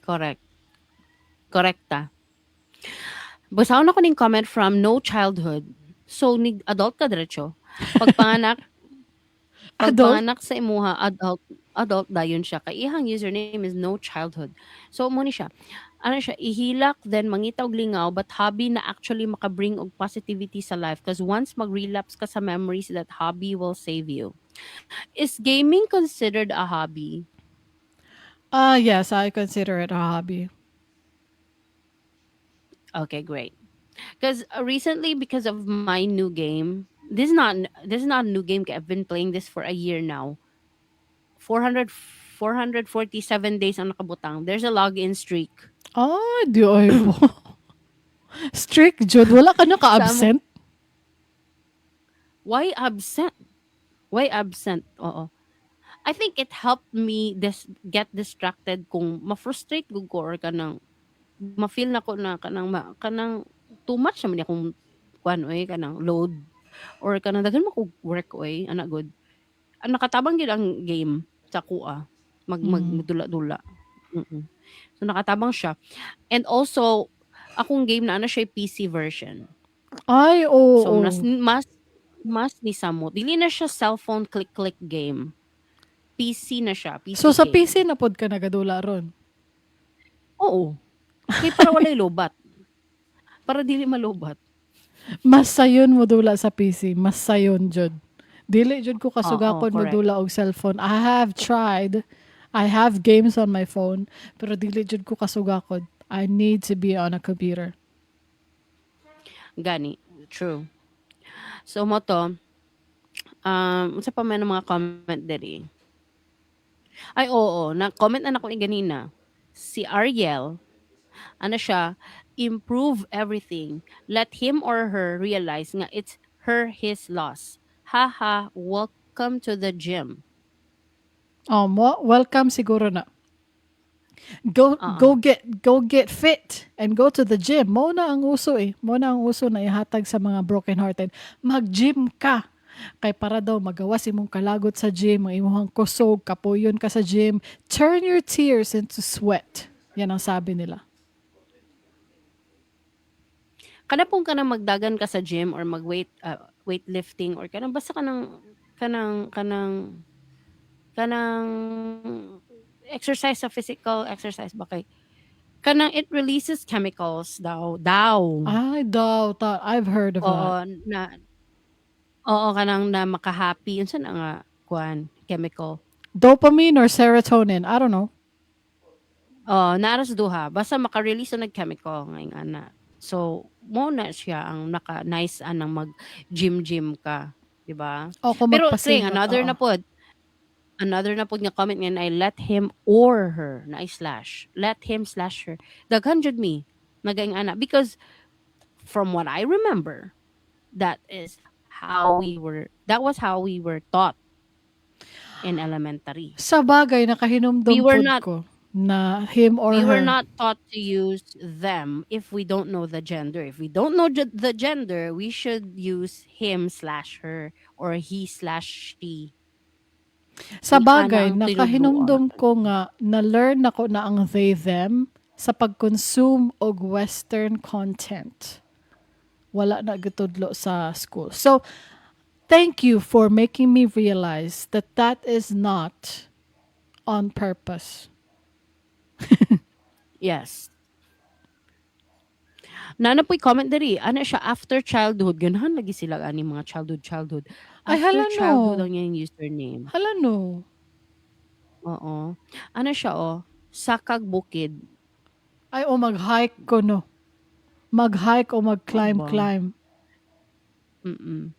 Correct. Correct ta. Basahon ako ning comment from No Childhood. So, ni adult ka diretso. Pagpanganak Adult? pagpanganak sa imuha, adult dayon siya. Kay iyang username is No Childhood. So, mo ni siya. Ano siya, ihilak, then mangita og lingaw, but hobby na actually makabring og positivity sa life. Because once mag-relapse ka sa memories, that hobby will save you. Is gaming considered a hobby? Yes, I consider it a hobby. Okay, great. Because recently, because of my new game, this is not a new game. I've been playing this for a year now. 447 days ang nakabutang. There's a login streak. Di ay po. Strict jud, wala ka na Sa mo, ka-absent? why absent? Why absent? Oo. I think it helped me get distracted kung ma-frustrate gud ko or kanang ma-feel na ko na kanang too much naman akong kuan oy kanang load or kanang daghan mo ko work oy ana good. Ang nakatabang gyud ang game sa kuha. Mm. Magdula-dula. Mm. So nakatabang siya. And also akong game na ana siya PC version. Ay, So oo. mas ni samot. Dili na siya cellphone click-click game. PC na siya, So PC sa game. PC na pod ka nagadula ron? Oo. Kay para walay lobat. Para dili malobat. Mas sayon mo dula sa PC, mas sayon jud. Dili jud ko Oo, kasugakon correct. magdula og cellphone. I have tried. I have games on my phone, pero dili jud ko kasugakon. I need to be on a computer. Gani. True. So mo to, unsa pa man ang mga comment diri? Ay oo, na-comment na nako ni ganina. Si Ariel, ano siya, improve everything. Let him or her realize nga it's his loss. Haha, welcome to the gym. Welcome siguro na. Oo. Go get fit and go to the gym. Mo na ang uso eh. Mo na ang uso na ihatag sa mga broken-hearted. Mag-gym ka. Kay para daw magawas imong kalagot sa gym, ang imong kusog, kapuyon ka sa gym. Turn your tears into sweat. Yan ang sabi nila. Kada pong ka magdagan ka sa gym or weightlifting or kanang basta kanang exercise sa physical exercise ba kay kanang it releases chemicals daw. Ay, I've heard of that. Oo na kanang na maka-happy unsa na nga kuan chemical. Dopamine or serotonin? I don't know. Naras duha basta maka-release og chemical nga ana. So mo na siya ang naka-nice anang mag-gym ka, di ba? O kung Pero kring magpasingot. Oo. another na pod nga comment nga I let him or her na slash. Let him slash her. Daghan jud me nagaing ana because from what I remember, that was how we were taught in elementary. Sa bagay, We nakahinumdum were pod not ko na him or we were her. not taught to use them if we don't know the gender. If we don't know the gender, we should use him slash her or he slash she. Sa Ni ana bagay, ang tinuduan. nakahinumdum ko nga na-learn ako na ang they them sa pag-consume og western content. Wala na gitudlo sa school. So, thank you for making me realize that that is not on purpose. Yes. Nana po'y comment diri, ana siya after childhood, ganahan lagi sila ani mga childhood. Ay, After hala childhood no. ang yung username. Hala no. Oo. Ano siya Sakag Bukid. Ay, mag-hike ko no. Mag-hike o Aba. mag-climb. Mm.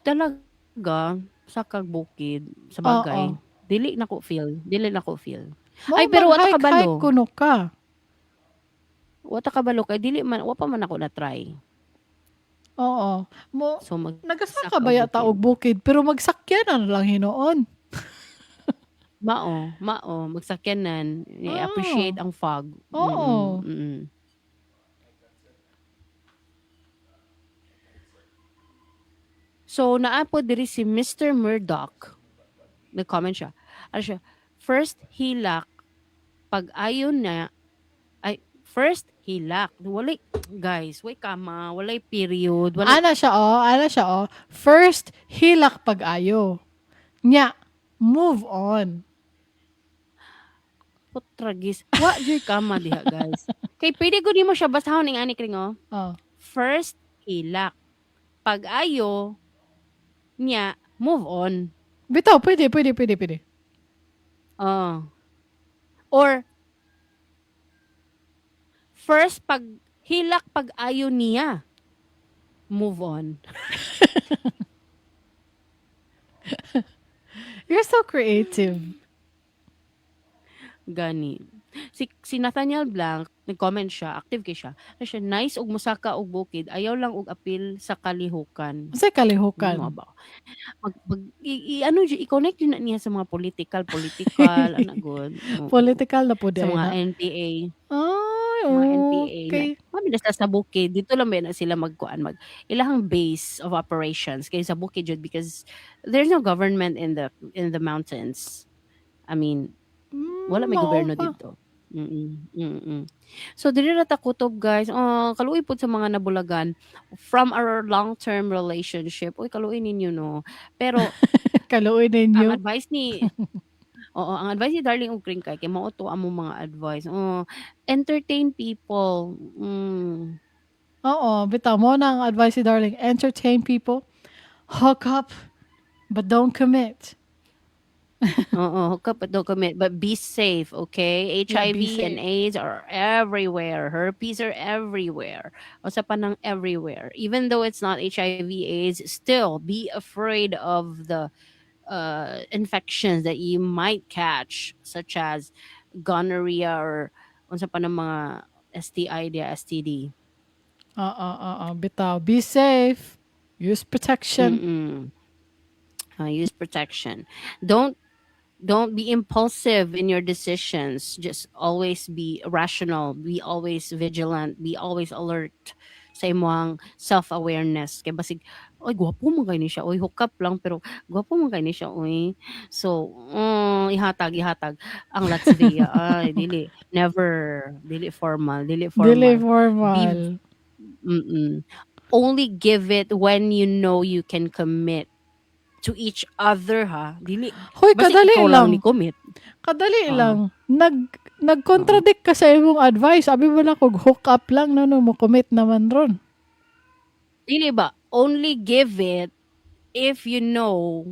Talaga, Sakag Bukid. Sa bagay. Oo. Dili na ko feel. Mo Ay, pero wata mag-hike-hike kabalo. ko no ka. Wata kabalo kay wa pa man ako na try. Oo. So Nagasaka ba yata og bukid, pero magsakyanan lang hinoon. Mao, magsakyanan, i-appreciate ang fog. Oo. So naapo diri si Mr. Murdoch. Nag-comment siya. Ano siya? First hilak, pag-ayo na ay first hilak. Walay guys, way kama, walay period, walay Ana siya oh. First, hilak pag-ayo. Nya, move on. putragis. Wa joy kama diha guys. Kay pwede ko nimo siya basahon ning ani kring oh. Oh. First hilak. Pag-ayo nya move on. Bitaw, pwede. Or first pag hilak pag-ayo niya, move on. You're so creative. Gani. Si Nathaniel Blanc, nag-comment siya, active kay siya. Ano siya, nice og musaka og bukid, ayaw lang og apil sa kalihukan. Kasi Ano kalihukan. ba? Ano i-connect yun na niya sa mga political, ana good. Political na po Sa mga na. NPA. Ay, Mga NPA na. okay. Mami na sa bukid, dito lang ba na sila ilahang base of operations kay sa bukid jud because there's no government in the mountains. I mean, wala may Mao gobyerno pa. dito. So dili ra ta kutob guys. Kaluoy pud sa mga nabulagan from our long-term relationship. Uy, kaluoy ninyo no. Pero Kaluoy ang ninyo. advice ni ang advice ni Darling og Kring kay mao to amo mga advice. Entertain people. Oo, bitaw mo na ang advice ni Darling. Entertain people. Hook up, but don't commit. Hook up but don't commit. But be safe, okay? Yeah, HIV be and safe. AIDS are everywhere. Herpes are everywhere. O sa panang everywhere. Even though it's not HIV AIDS, still be afraid of the infections that you might catch, such as gonorrhea or unsa pa ng mga STI, STD. Bitaw. Be safe. Use protection. Use protection. Don't be impulsive in your decisions. Just always be rational. Be always vigilant. Be always alert sa imong self-awareness. Kaya basig, oy, gwapo man kayo ni siya. Oy, hook up lang, pero gwapo man kayo ni siya. Oy. So, ihatag. Ang Latvia. Ay, dili formal. Dili Be, formal. only give it when you know you can commit to each other, ha? Dili. Hoy, Basta kadali ikaw lang ni lang. commit. Kadali lang. Nag-contradict ka sa imong advice. Sabi mo na kung hook up lang na no mo commit naman ron. Dili ba? Only give it if you know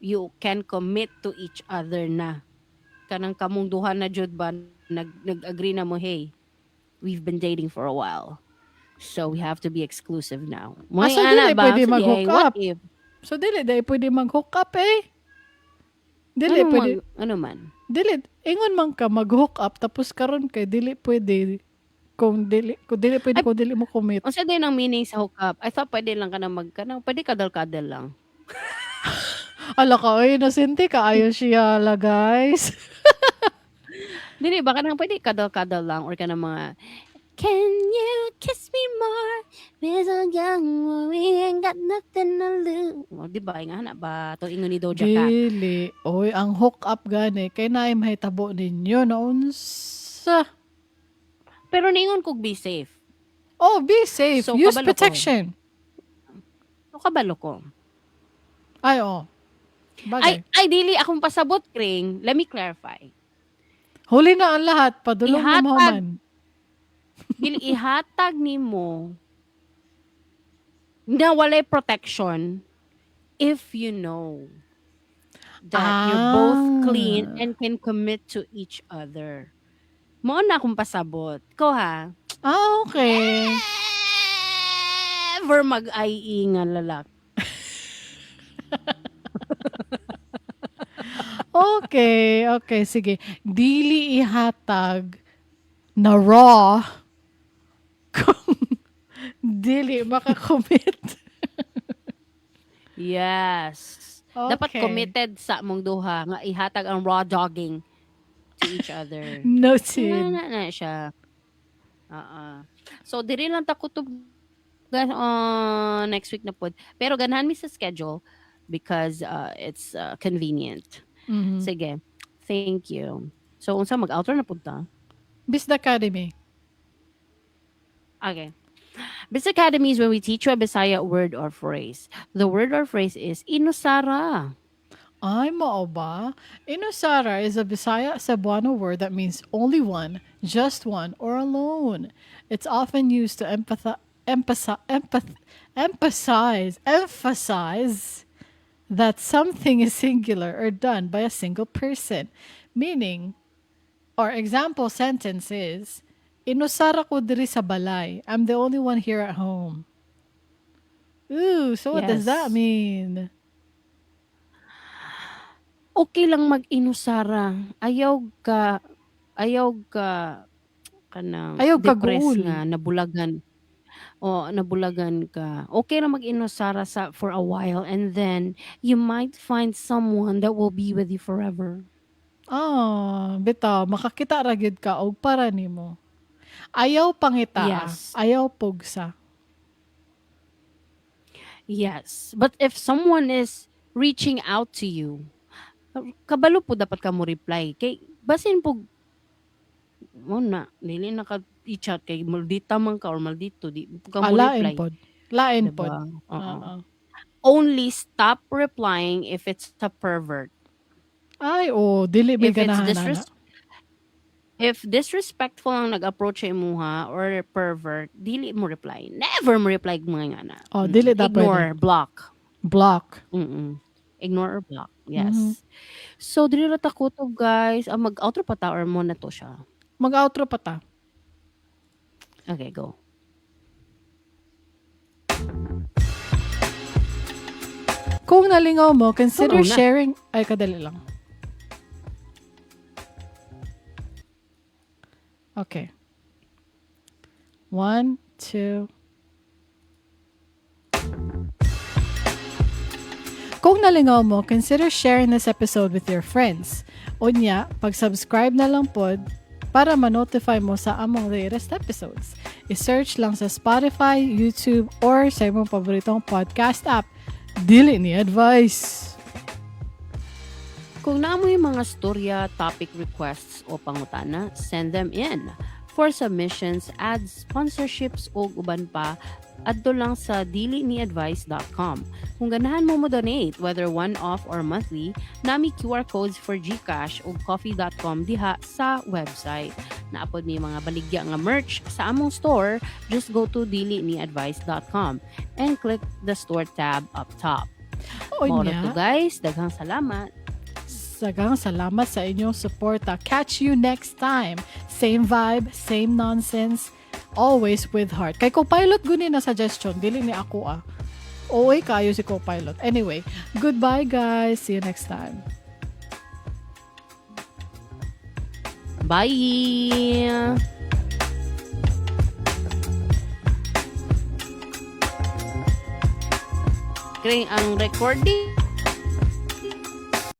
you can commit to each other na. Kanang kamong duha na jud ba nag-agree na mo, hey, we've been dating for a while. So we have to be exclusive now. So dili pwede mag-hook What up. if? So dili pwede mag-hook up eh. Dili pwede. Ano man? Dili ingon man ka mag-hook up tapos karon kay dili pwede kung dili pwede kung dili mo commit. Unsa din ang meaning sa hook up? I thought pwede lang ka na pwede kadal-kadal lang. Ala ka, oy, nasinti ka ayo siya la guys. Dili ba kanang pwede kadal-kadal lang or kanang mga can you kiss me more? We're so young, we ain't got nothing to lose. Di ba? Nga na ba? Ito ingon ni Doja Cat. Dili. Oy, ang hook up gani kay naay mahitabo ninyo na unsa. Pero ningon kog be safe. Oh, be safe. So, Use kabalo ko. protection. So, kabalo ko. Ay, oh. Bagay. Ay, dili akong pasabot, Kring. Let me clarify. Huli na ang lahat. Padulong na mo Ihatag. man. Dili ihatag nimo na walay protection if you know that you're both clean and can commit to each other. Mo na akong pasabot. Ko ha? Okay. Ever mag-ai nga lalak. Okay, sige. Dili ihatag na raw kung dili makakommit. Yes. Dapat Okay. committed sa mong duha nga ihatag ang raw dogging to each other. Noted. Na siya. So diri lang ta kutob guys next week na pod. Pero ganahan mi sa schedule because it's convenient. Mhm. Sige. Thank you. So, unsa mag-outro na punta? Bis Academy. Okay. Bis Academy is when we teach you a Bisaya word or phrase. The word or phrase is inusara. Ay, mao ba? Inusara is a Bisaya Cebuano word that means only one, just one, or alone. It's often used to emphasize that something is singular or done by a single person. Meaning, or example sentence is, Inusara ko diri sa balay. I'm the only one here at home. Ooh, so what does that Yes. mean? Okay lang mag-inusara. Ayaw ka kanang Ayaw depressed kaguul. nga nabulagan. O nabulagan ka. Okay lang mag-inusara for a while and then you might find someone that will be with you forever. Bitaw, makakita ra gyud ka og para nimo. Ayaw pangita, Yes. ayaw pugsa. Yes. But if someone is reaching out to you, kabalo po dapat ka mo reply. Kay basin po mo na dili na ka i-chat kay maldita man ka or maldito di po ka mo Lain reply, pod. Lain pod. diba? Oo. Oo. Only stop replying if it's a pervert. Ay, dili may If it's ganahan na. if disrespectful ang nag-approach sa imuha or pervert, dili mo reply. Never mo reply mga nga na. Dili da Ignore, pwede. block. Block. Mm-mm. Ignore or block. Mhm. Yes. So, dili ra ta ko to guys. Mag-outro pa ta or mo na to siya? Mag-outro pa ta. Okay, go. Kung nalingaw mo, consider Oo na. sharing. Ay, kadali lang. Okay. 1, 2. Kung nalingaw mo, consider sharing this episode with your friends. Unya, pag-subscribe na lang pod para ma-notify mo sa among latest episodes. I-search lang sa Spotify, YouTube, or sa imong paboritong podcast app. Dili ni advice. Kung naamoy mga storya, topic requests o pangutana, send them in. For submissions, ads, sponsorships o uban pa, adto lang sa diliniadvice.com. Kung ganahan mo mo-donate, whether one-off or monthly, nami QR codes for GCash o coffee.com diha sa website. Naapod ni mga baligya nga merch sa among store, just go to diliniadvice.com and click the store tab up top. Moro to Unya, guys, daghang salamat. sagang salamat sa inyong suporta. Catch you next time. Same vibe, same nonsense, always with heart. Kay Copilot guni na suggestion, dili ni ako Oy kayo si Copilot. Anyway, goodbye guys. See you next time. Bye! Kaya ang recording